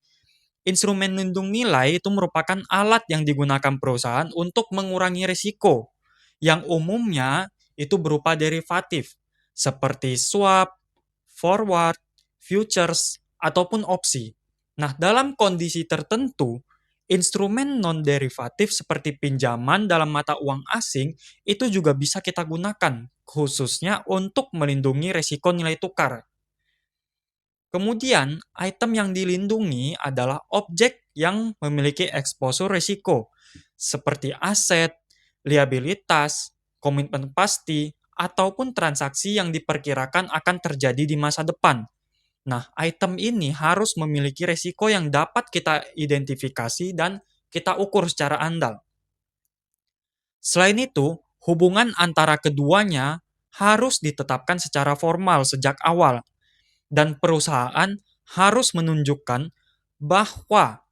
Instrumen lindung nilai itu merupakan alat yang digunakan perusahaan untuk mengurangi risiko, yang umumnya itu berupa derivatif, seperti swap, forward, futures, ataupun opsi. Nah, dalam kondisi tertentu, instrumen non-derivatif seperti pinjaman dalam mata uang asing itu juga bisa kita gunakan, khususnya untuk melindungi risiko nilai tukar. Kemudian, item yang dilindungi adalah objek yang memiliki eksposur risiko, seperti aset, liabilitas, komitmen pasti, ataupun transaksi yang diperkirakan akan terjadi di masa depan. Nah, item ini harus memiliki risiko yang dapat kita identifikasi dan kita ukur secara andal. Selain itu, hubungan antara keduanya harus ditetapkan secara formal sejak awal, dan perusahaan harus menunjukkan bahwa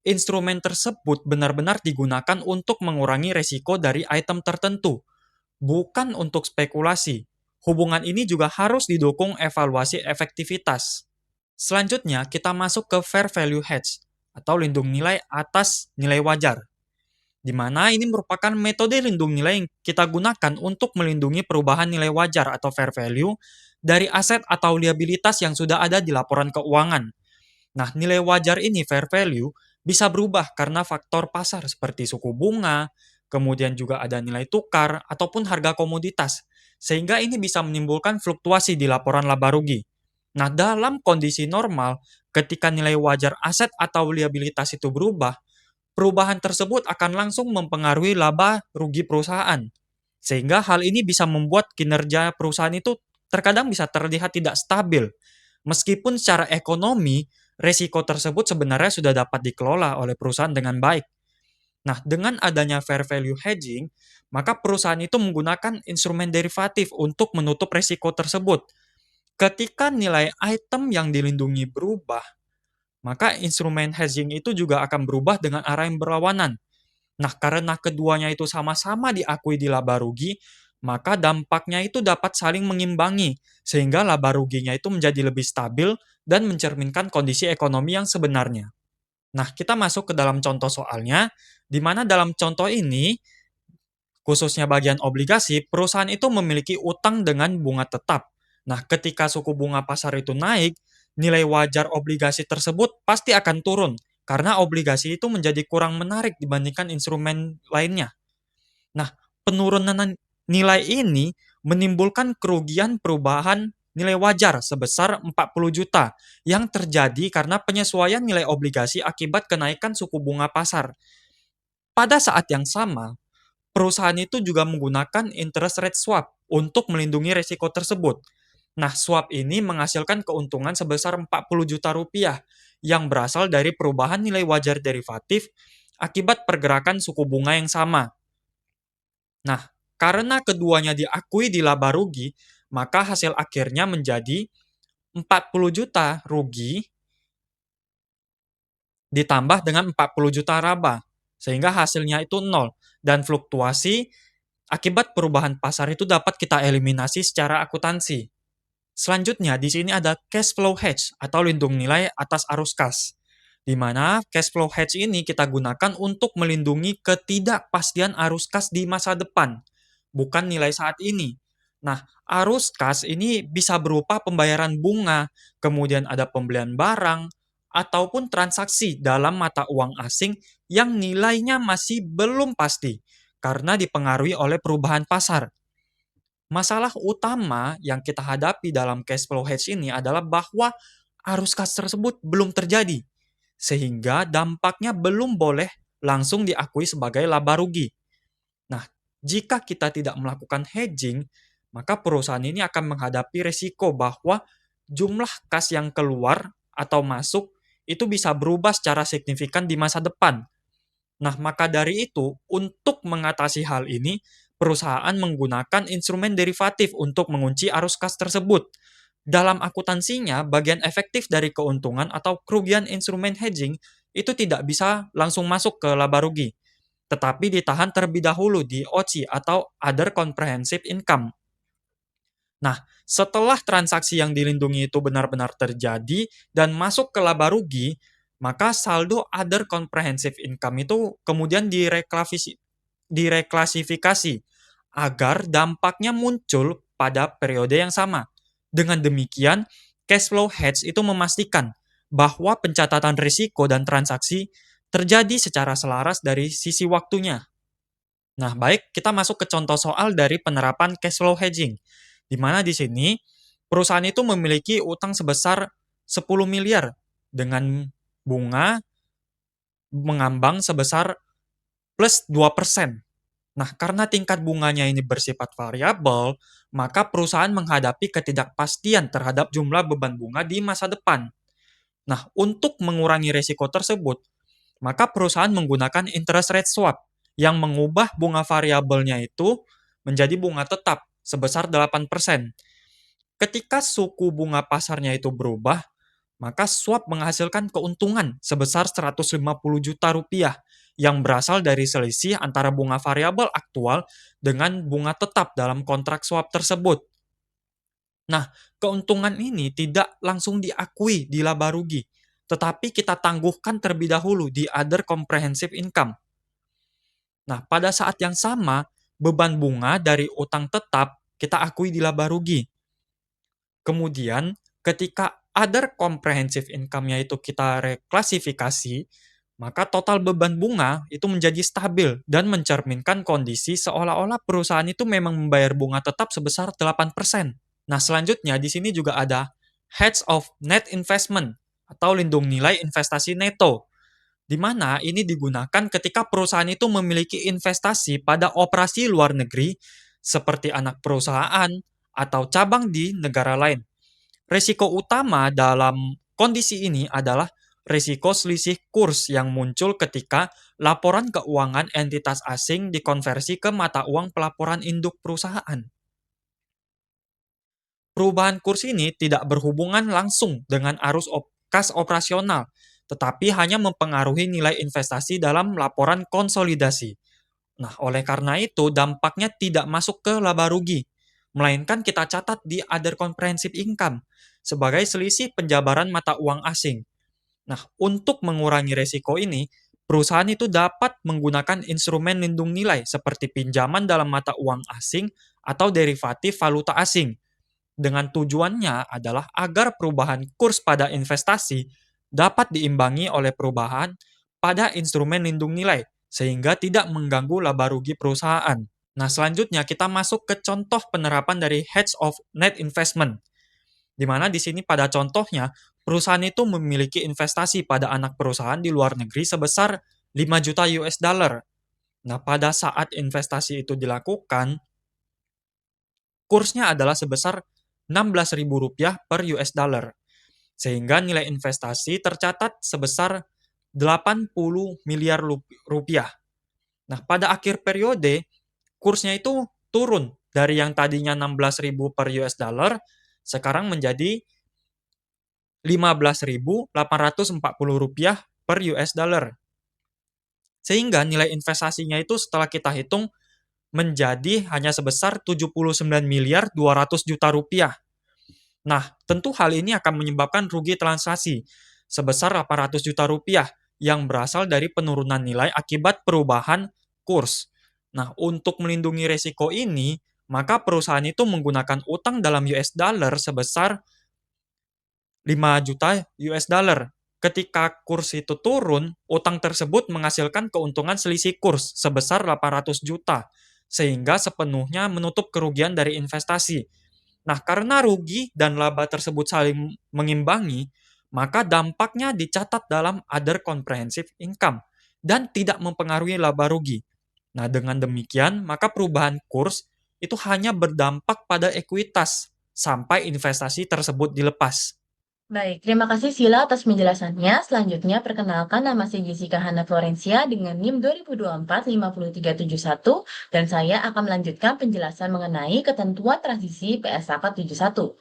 instrumen tersebut benar-benar digunakan untuk mengurangi risiko dari item tertentu, bukan untuk spekulasi. Hubungan ini juga harus didukung evaluasi efektivitas. Selanjutnya, kita masuk ke fair value hedge atau lindung nilai atas nilai wajar, di mana ini merupakan metode lindung nilai yang kita gunakan untuk melindungi perubahan nilai wajar atau fair value dari aset atau liabilitas yang sudah ada di laporan keuangan. Nah, nilai wajar ini, fair value, bisa berubah karena faktor pasar seperti suku bunga, kemudian juga ada nilai tukar, ataupun harga komoditas, sehingga ini bisa menimbulkan fluktuasi di laporan laba rugi. Nah, dalam kondisi normal, ketika nilai wajar aset atau liabilitas itu berubah, perubahan tersebut akan langsung mempengaruhi laba rugi perusahaan, sehingga hal ini bisa membuat kinerja perusahaan itu terkadang bisa terlihat tidak stabil, meskipun secara ekonomi, resiko tersebut sebenarnya sudah dapat dikelola oleh perusahaan dengan baik. Nah, dengan adanya fair value hedging, maka perusahaan itu menggunakan instrumen derivatif untuk menutup resiko tersebut. Ketika nilai item yang dilindungi berubah, maka instrumen hedging itu juga akan berubah dengan arah yang berlawanan. Nah, karena keduanya itu sama-sama diakui di laba rugi, maka dampaknya itu dapat saling mengimbangi, sehingga laba ruginya itu menjadi lebih stabil dan mencerminkan kondisi ekonomi yang sebenarnya. Nah, kita masuk ke dalam contoh soalnya, di mana dalam contoh ini, khususnya bagian obligasi, perusahaan itu memiliki utang dengan bunga tetap. Nah, ketika suku bunga pasar itu naik, nilai wajar obligasi tersebut pasti akan turun, karena obligasi itu menjadi kurang menarik dibandingkan instrumen lainnya. Nah, penurunan nilai ini menimbulkan kerugian perubahan nilai wajar sebesar 40 juta yang terjadi karena penyesuaian nilai obligasi akibat kenaikan suku bunga pasar. Pada saat yang sama, perusahaan itu juga menggunakan interest rate swap untuk melindungi risiko tersebut. Nah, swap ini menghasilkan keuntungan sebesar 40 juta rupiah yang berasal dari perubahan nilai wajar derivatif akibat pergerakan suku bunga yang sama. Nah, karena keduanya diakui di laba rugi, maka hasil akhirnya menjadi 40 juta rugi ditambah dengan 40 juta laba, sehingga hasilnya itu nol, dan fluktuasi akibat perubahan pasar itu dapat kita eliminasi secara akuntansi. Selanjutnya, di sini ada cash flow hedge atau lindung nilai atas arus kas, di mana cash flow hedge ini kita gunakan untuk melindungi ketidakpastian arus kas di masa depan, bukan nilai saat ini. Nah, arus kas ini bisa berupa pembayaran bunga, kemudian ada pembelian barang, ataupun transaksi dalam mata uang asing yang nilainya masih belum pasti karena dipengaruhi oleh perubahan pasar. Masalah utama yang kita hadapi dalam cash flow hedge ini adalah bahwa arus kas tersebut belum terjadi, sehingga dampaknya belum boleh langsung diakui sebagai laba rugi. Nah, jika kita tidak melakukan hedging, maka perusahaan ini akan menghadapi risiko bahwa jumlah kas yang keluar atau masuk itu bisa berubah secara signifikan di masa depan. Nah, maka dari itu, untuk mengatasi hal ini, perusahaan menggunakan instrumen derivatif untuk mengunci arus kas tersebut. Dalam akuntansinya, bagian efektif dari keuntungan atau kerugian instrumen hedging itu tidak bisa langsung masuk ke laba rugi, tetapi ditahan terlebih dahulu di OCI atau Other Comprehensive Income. Nah, setelah transaksi yang dilindungi itu benar-benar terjadi dan masuk ke laba rugi, maka saldo Other Comprehensive Income itu kemudian direklasifikasi agar dampaknya muncul pada periode yang sama. Dengan demikian, cash flow hedge itu memastikan bahwa pencatatan risiko dan transaksi terjadi secara selaras dari sisi waktunya. Nah, baik, kita masuk ke contoh soal dari penerapan cash flow hedging, di mana di sini perusahaan itu memiliki utang sebesar 10 miliar dengan bunga mengambang sebesar plus 2%. Nah, karena tingkat bunganya ini bersifat variabel, maka perusahaan menghadapi ketidakpastian terhadap jumlah beban bunga di masa depan. Nah, untuk mengurangi risiko tersebut, maka perusahaan menggunakan interest rate swap yang mengubah bunga variabelnya itu menjadi bunga tetap sebesar 8%. Ketika suku bunga pasarnya itu berubah, maka swap menghasilkan keuntungan sebesar 150 juta rupiah yang berasal dari selisih antara bunga variabel aktual dengan bunga tetap dalam kontrak swap tersebut. Nah, keuntungan ini tidak langsung diakui di laba rugi, tetapi kita tangguhkan terlebih dahulu di Other Comprehensive Income. Nah, pada saat yang sama, beban bunga dari utang tetap kita akui di laba rugi. Kemudian, ketika Other Comprehensive Income-nya itu kita reklasifikasi, maka total beban bunga itu menjadi stabil dan mencerminkan kondisi seolah-olah perusahaan itu memang membayar bunga tetap sebesar 8%. Nah, selanjutnya di sini juga ada hedge of net investment atau lindung nilai investasi neto, di mana ini digunakan ketika perusahaan itu memiliki investasi pada operasi luar negeri seperti anak perusahaan atau cabang di negara lain. Risiko utama dalam kondisi ini adalah risiko selisih kurs yang muncul ketika laporan keuangan entitas asing dikonversi ke mata uang pelaporan induk perusahaan. Perubahan kurs ini tidak berhubungan langsung dengan arus kas operasional, tetapi hanya mempengaruhi nilai investasi dalam laporan konsolidasi. Nah, oleh karena itu dampaknya tidak masuk ke laba rugi, melainkan kita catat di Other Comprehensive Income sebagai selisih penjabaran mata uang asing. Nah, untuk mengurangi resiko ini, perusahaan itu dapat menggunakan instrumen lindung nilai seperti pinjaman dalam mata uang asing atau derivatif valuta asing. Dengan tujuannya adalah agar perubahan kurs pada investasi dapat diimbangi oleh perubahan pada instrumen lindung nilai, sehingga tidak mengganggu laba rugi perusahaan. Nah, selanjutnya kita masuk ke contoh penerapan dari hedge of net investment, di mana di sini pada contohnya, perusahaan itu memiliki investasi pada anak perusahaan di luar negeri sebesar 5 juta US dollar. Nah, pada saat investasi itu dilakukan, kursnya adalah sebesar Rp16.000 per US dollar, sehingga nilai investasi tercatat sebesar 80 miliar rupiah. Nah, pada akhir periode, kursnya itu turun dari yang tadinya 16.000 per US dollar, sekarang menjadi Rp15.840 per US dollar. Sehingga nilai investasinya itu setelah kita hitung menjadi hanya sebesar 79 miliar 200 juta rupiah. Nah, tentu hal ini akan menyebabkan rugi transaksi sebesar 800 juta rupiah yang berasal dari penurunan nilai akibat perubahan kurs. Nah, untuk melindungi resiko ini, maka perusahaan itu menggunakan utang dalam US dollar sebesar 5 juta US dollar. Ketika kurs itu turun, utang tersebut menghasilkan keuntungan selisih kurs sebesar 800 juta, sehingga sepenuhnya menutup kerugian dari investasi. Nah, karena rugi dan laba tersebut saling mengimbangi, maka dampaknya dicatat dalam Other Comprehensive Income dan tidak mempengaruhi laba rugi. Nah, dengan demikian, maka perubahan kurs itu hanya berdampak pada ekuitas sampai investasi tersebut dilepas. Baik, terima kasih Sila atas penjelasannya. Selanjutnya, perkenalkan nama saya Jessica Hana Florencia dengan NIM 2024-53371 dan saya akan melanjutkan penjelasan mengenai ketentuan transisi PSAK 71.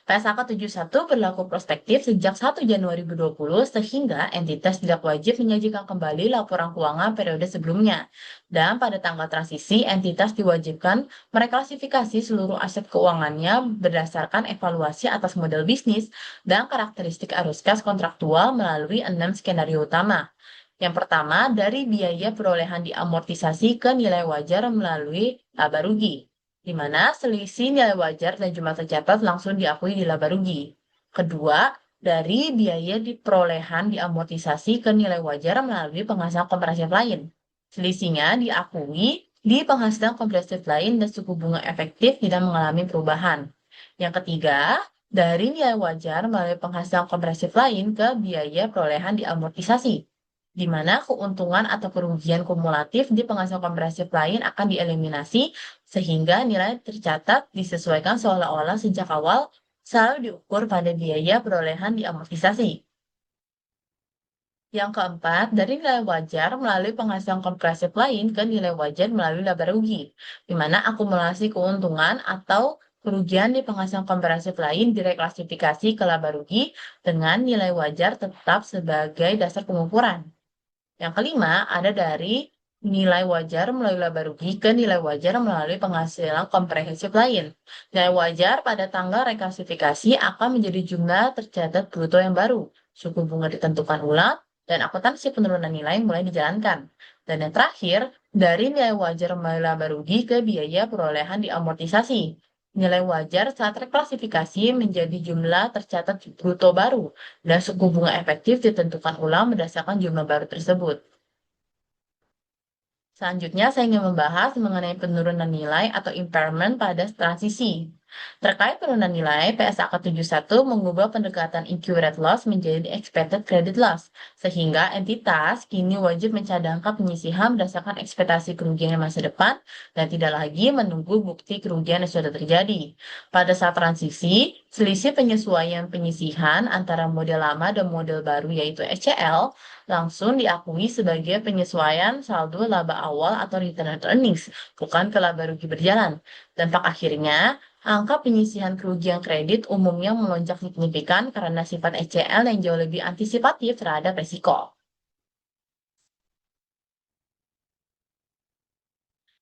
PSAK 71 berlaku prospektif sejak 1 Januari 2020 sehingga entitas tidak wajib menyajikan kembali laporan keuangan periode sebelumnya. Dan pada tanggal transisi, entitas diwajibkan mereklasifikasi seluruh aset keuangannya berdasarkan evaluasi atas model bisnis dan karakteristik arus kas kontraktual melalui 6 skenario utama. Yang pertama, dari biaya perolehan diamortisasi ke nilai wajar melalui laba rugi, di mana selisih nilai wajar dan jumlah tercatat langsung diakui di laba rugi. Kedua, dari biaya perolehan diamortisasi ke nilai wajar melalui penghasilan kompresif lain. Selisihnya diakui di penghasilan kompresif lain dan suku bunga efektif tidak mengalami perubahan. Yang ketiga, dari nilai wajar melalui penghasilan kompresif lain ke biaya perolehan diamortisasi, di mana keuntungan atau kerugian kumulatif di penghasilan kompresif lain akan dieliminasi sehingga nilai tercatat disesuaikan seolah-olah sejak awal selalu diukur pada biaya perolehan diamortisasi. Yang keempat, dari nilai wajar melalui penghasilan kompresif lain ke nilai wajar melalui laba rugi, di mana akumulasi keuntungan atau kerugian di penghasilan kompresif lain direklasifikasi ke laba rugi dengan nilai wajar tetap sebagai dasar pengukuran. Yang kelima, ada dari nilai wajar melalui laba rugi ke nilai wajar melalui penghasilan komprehensif lain. Nilai wajar pada tanggal reklasifikasi akan menjadi jumlah tercatat bruto yang baru. Suku bunga ditentukan ulang dan akuntansi penurunan nilai mulai dijalankan. Dan yang terakhir, dari nilai wajar melalui laba rugi ke biaya perolehan diamortisasi. Nilai wajar saat reklasifikasi menjadi jumlah tercatat bruto baru dan suku bunga efektif ditentukan ulang berdasarkan jumlah baru tersebut. Selanjutnya, saya ingin membahas mengenai penurunan nilai atau impairment pada transisi. Terkait penurunan nilai, PSAK 71 mengubah pendekatan incurred loss menjadi expected credit loss, sehingga entitas kini wajib mencadangkan penyisihan berdasarkan ekspektasi kerugian masa depan dan tidak lagi menunggu bukti kerugian yang sudah terjadi. Pada saat transisi, selisih penyesuaian penyisihan antara model lama dan model baru yaitu ECL langsung diakui sebagai penyesuaian saldo laba awal atau retained earnings, bukan ke laba rugi berjalan. Dampak akhirnya, angka penyisihan kerugian kredit umumnya melonjak signifikan karena sifat ECL yang jauh lebih antisipatif terhadap resiko.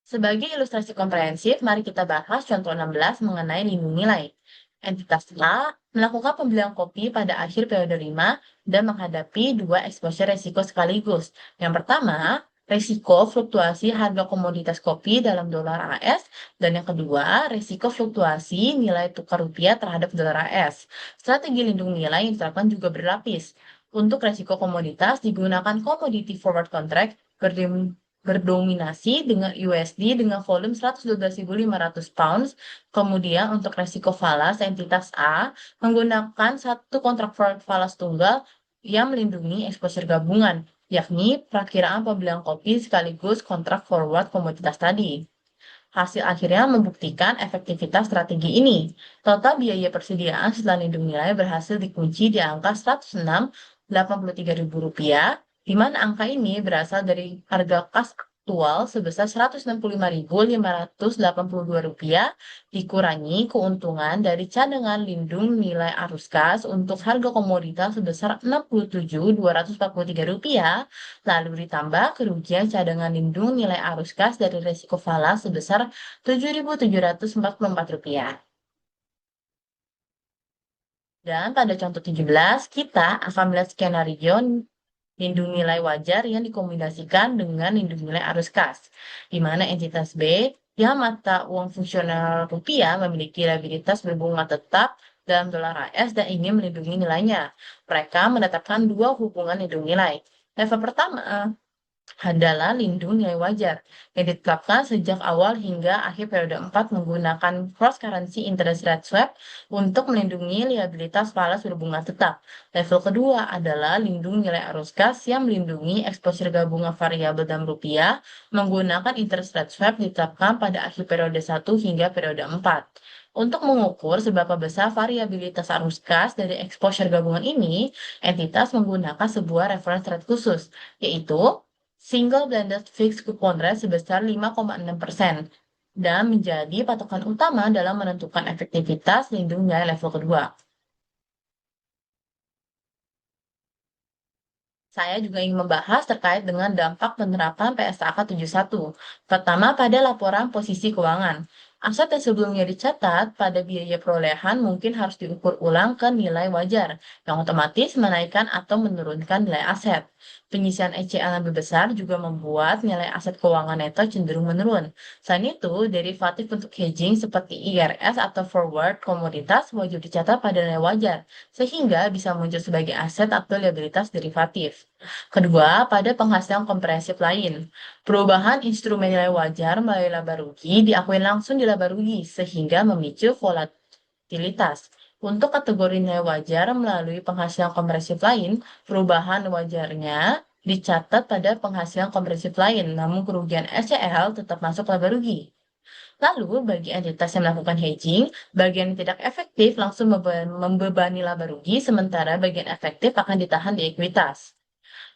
Sebagai ilustrasi komprehensif, mari kita bahas contoh 16 mengenai lindung nilai. Entitas A melakukan pembelian kopi pada akhir periode 5 dan menghadapi dua exposure resiko sekaligus. Yang pertama, resiko fluktuasi harga komoditas kopi dalam dolar AS, dan yang kedua, resiko fluktuasi nilai tukar rupiah terhadap dolar AS. Strategi lindung nilai yang diterapkan juga berlapis. Untuk resiko komoditas digunakan commodity forward contract berdominasi dengan USD dengan volume 112.500 pounds. Kemudian untuk resiko falas, entitas A menggunakan satu kontrak forward falas tunggal yang melindungi exposure gabungan, yakni perakiraan pembelian kopi sekaligus kontrak forward komoditas tadi. Hasil akhirnya membuktikan efektivitas strategi ini. Total biaya persediaan setelah lindung nilai berhasil dikunci di angka Rp106.83.000, di mana angka ini berasal dari harga kas aktual sebesar Rp165.582 dikurangi keuntungan dari cadangan lindung nilai arus kas untuk harga komoditas sebesar Rp67.243, lalu ditambah kerugian cadangan lindung nilai arus kas dari resiko falas sebesar Rp7.744. Dan pada contoh 17, kita akan melihat skenario lindung nilai wajar yang dikombinasikan dengan lindung nilai arus kas, di mana entitas B yang mata uang fungsional rupiah memiliki liabilitas berbunga tetap dalam dolar AS dan ingin melindungi nilainya. Mereka menetapkan dua hubungan lindung nilai. Level pertama adalah lindung nilai wajar yang ditetapkan sejak awal hingga akhir periode 4 menggunakan cross currency interest rate swap untuk melindungi liabilitas falas berbunga tetap. Level kedua adalah lindung nilai arus kas yang melindungi exposure gabungan variabel dalam rupiah menggunakan interest rate swap ditetapkan pada akhir periode 1 hingga periode 4. Untuk mengukur seberapa besar variabilitas arus kas dari exposure gabungan ini, entitas menggunakan sebuah reference rate khusus, yaitu single blended fixed coupon rate sebesar 5,6% dan menjadi patokan utama dalam menentukan efektivitas lindung nilai level kedua. Saya juga ingin membahas terkait dengan dampak penerapan PSAK 71. Pertama, pada laporan posisi keuangan. Aset yang sebelumnya dicatat pada biaya perolehan mungkin harus diukur ulang ke nilai wajar, yang otomatis menaikkan atau menurunkan nilai aset. Penyisian ECL yang lebih besar juga membuat nilai aset keuangan neto cenderung menurun. Selain itu, derivatif untuk hedging seperti IRS atau forward komoditas wajib dicatat pada nilai wajar, sehingga bisa muncul sebagai aset atau liabilitas derivatif. Kedua, pada penghasilan komprehensif lain. Perubahan instrumen nilai wajar melalui laba rugi diakui langsung di laba rugi, sehingga memicu volatilitas. Untuk kategori nilai wajar melalui penghasilan komprehensif lain, perubahan wajarnya dicatat pada penghasilan komprehensif lain, namun kerugian SCL tetap masuk laba rugi. Lalu, bagi entitas yang melakukan hedging, bagian yang tidak efektif langsung membebani laba rugi, sementara bagian efektif akan ditahan di ekuitas.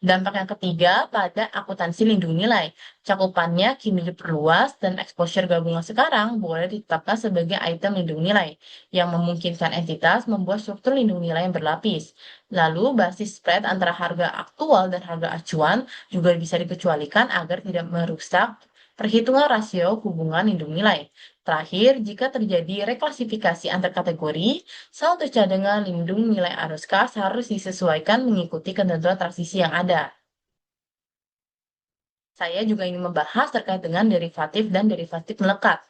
Dampak yang ketiga pada akuntansi lindung nilai. Cakupannya kini diperluas dan exposure gabungan sekarang boleh ditetapkan sebagai item lindung nilai yang memungkinkan entitas membuat struktur lindung nilai yang berlapis. Lalu basis spread antara harga aktual dan harga acuan juga bisa dikecualikan agar tidak merusak perhitungan rasio hubungan lindung nilai. Terakhir, jika terjadi reklasifikasi antar kategori, saldo cadangan lindung nilai arus kas harus disesuaikan mengikuti ketentuan transisi yang ada. Saya juga ingin membahas terkait dengan derivatif dan derivatif melekat.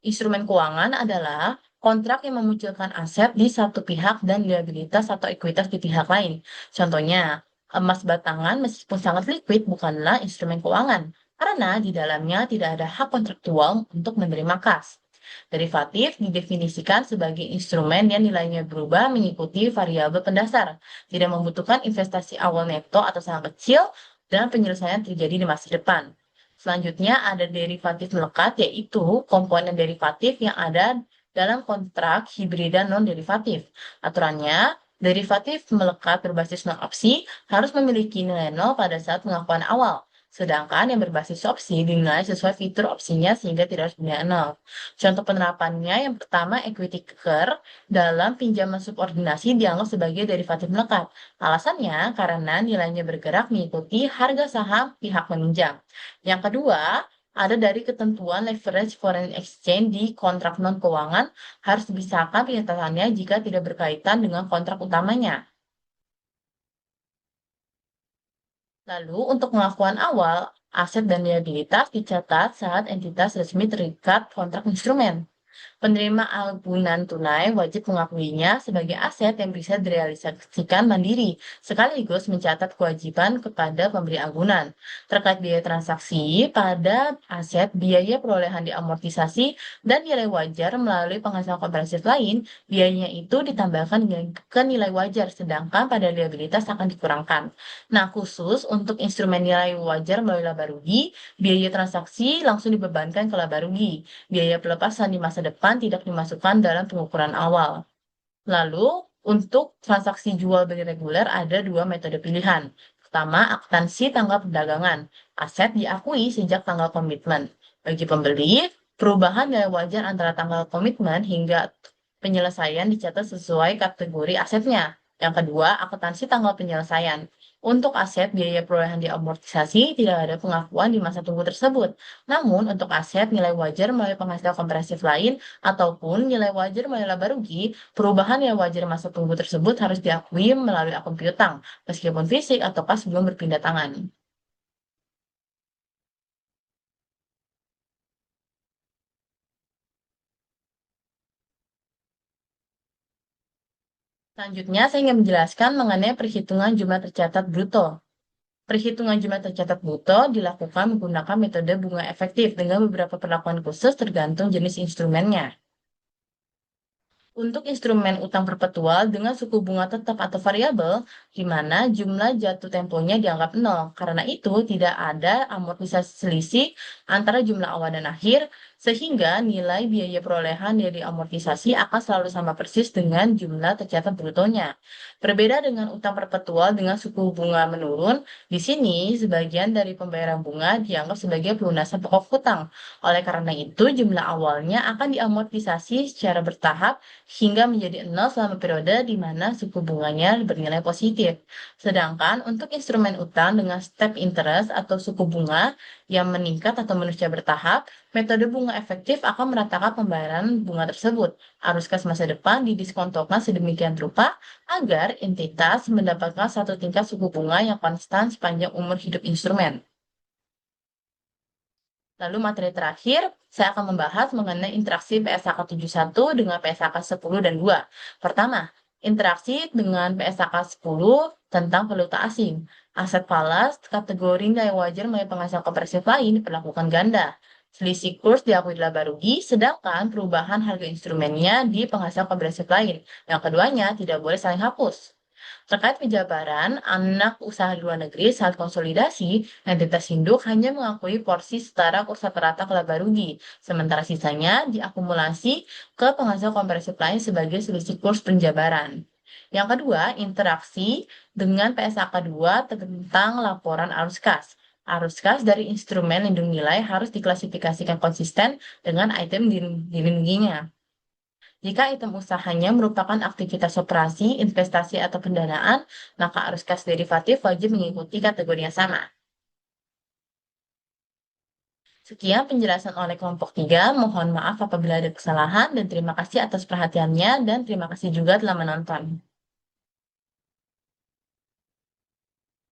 Instrumen keuangan adalah kontrak yang memunculkan aset di satu pihak dan liabilitas atau ekuitas di pihak lain. Contohnya, emas batangan meskipun sangat liquid bukanlah instrumen keuangan, karena di dalamnya tidak ada hak kontraktual untuk menerima kas. Derivatif didefinisikan sebagai instrumen yang nilainya berubah mengikuti variabel pendasar, tidak membutuhkan investasi awal neto atau sangat kecil, dan penyelesaian terjadi di masa depan. Selanjutnya ada derivatif melekat, yaitu komponen derivatif yang ada dalam kontrak hibrida non-derivatif. Aturannya, derivatif melekat berbasis non-opsi harus memiliki nilai nol pada saat pengakuan awal, sedangkan yang berbasis opsi dinilai sesuai fitur opsinya sehingga tidak harus bernilai nol. Contoh penerapannya yang pertama, equity kicker dalam pinjaman subordinasi dianggap sebagai derivatif melekat. Alasannya karena nilainya bergerak mengikuti harga saham pihak meminjam. Yang kedua, ada dari ketentuan leverage foreign exchange di kontrak non-keuangan harus dipisahkan penyataannya jika tidak berkaitan dengan kontrak utamanya. Lalu, untuk pengakuan awal, aset dan liabilitas dicatat saat entitas resmi terikat kontrak instrumen. Penerima agunan tunai wajib mengakuinya sebagai aset yang bisa direalisasikan mandiri, sekaligus mencatat kewajiban kepada pemberi agunan. Terkait biaya transaksi, pada aset biaya perolehan diamortisasi dan nilai wajar melalui penghasilan komprehensif lain, biayanya itu ditambahkan ke nilai wajar, sedangkan pada liabilitas akan dikurangkan. Nah, khusus untuk instrumen nilai wajar melalui laba rugi, biaya transaksi langsung dibebankan ke laba rugi. Biaya pelepasan di masa depan tidak dimasukkan dalam pengukuran awal. Lalu, untuk transaksi jual beli reguler ada dua metode pilihan. Pertama, akuntansi tanggal perdagangan. Aset diakui sejak tanggal komitmen. Bagi pembeli, perubahan nilai wajar antara tanggal komitmen hingga penyelesaian dicatat sesuai kategori asetnya. Yang kedua, akuntansi tanggal penyelesaian. Untuk aset, biaya perolehan diamortisasi tidak ada pengakuan di masa tunggu tersebut. Namun, untuk aset, nilai wajar melalui penghasilan komprehensif lain ataupun nilai wajar melalui laba rugi, perubahan nilai wajar masa tunggu tersebut harus diakui melalui akun piutang, meskipun fisik atau pas belum berpindah tangan. Selanjutnya, saya ingin menjelaskan mengenai perhitungan jumlah tercatat bruto. Perhitungan jumlah tercatat bruto dilakukan menggunakan metode bunga efektif dengan beberapa perlakuan khusus tergantung jenis instrumennya. Untuk instrumen utang perpetual dengan suku bunga tetap atau variabel, di mana jumlah jatuh temponya dianggap nol. Karena itu, tidak ada amortisasi selisih antara jumlah awal dan akhir, Sehingga nilai biaya perolehan dari amortisasi akan selalu sama persis dengan jumlah tercatat brutonya. Berbeda dengan utang perpetual dengan suku bunga menurun, di sini sebagian dari pembayaran bunga dianggap sebagai pelunasan pokok hutang. Oleh karena itu, jumlah awalnya akan diamortisasi secara bertahap hingga menjadi nol selama periode di mana suku bunganya bernilai positif. Sedangkan untuk instrumen utang dengan step interest atau suku bunga yang meningkat atau menurun secara bertahap, metode bunga efektif akan meratakan pembayaran bunga tersebut. Arus kas masa depan didiskontokan sedemikian rupa agar entitas mendapatkan satu tingkat suku bunga yang konstan sepanjang umur hidup instrumen. Lalu materi terakhir, saya akan membahas mengenai interaksi PSAK 71 dengan PSAK 10 dan 2. Pertama, interaksi dengan PSAK 10 tentang valuta asing. Aset falas, kategori nilai wajar melalui penghasilan kompresif lain diperlakukan ganda. Selisih kurs diakui laba rugi, sedangkan perubahan harga instrumennya di penghasilan kompresif lain. Yang keduanya tidak boleh saling hapus. Terkait penjabaran, anak usaha di luar negeri saat konsolidasi, entitas induk hanya mengakui porsi setara kurs rata-rata ke laba rugi, sementara sisanya diakumulasi ke penghasilan kompresif lain sebagai selisih kurs penjabaran. Yang kedua, interaksi dengan PSAK 2 tentang laporan arus kas. Arus kas dari instrumen lindung nilai harus diklasifikasikan konsisten dengan item dilindunginya. Jika item usahanya merupakan aktivitas operasi, investasi, atau pendanaan, maka arus kas derivatif wajib mengikuti kategori yang sama. Sekian penjelasan oleh kelompok 3. Mohon maaf apabila ada kesalahan dan terima kasih atas perhatiannya dan terima kasih juga telah menonton.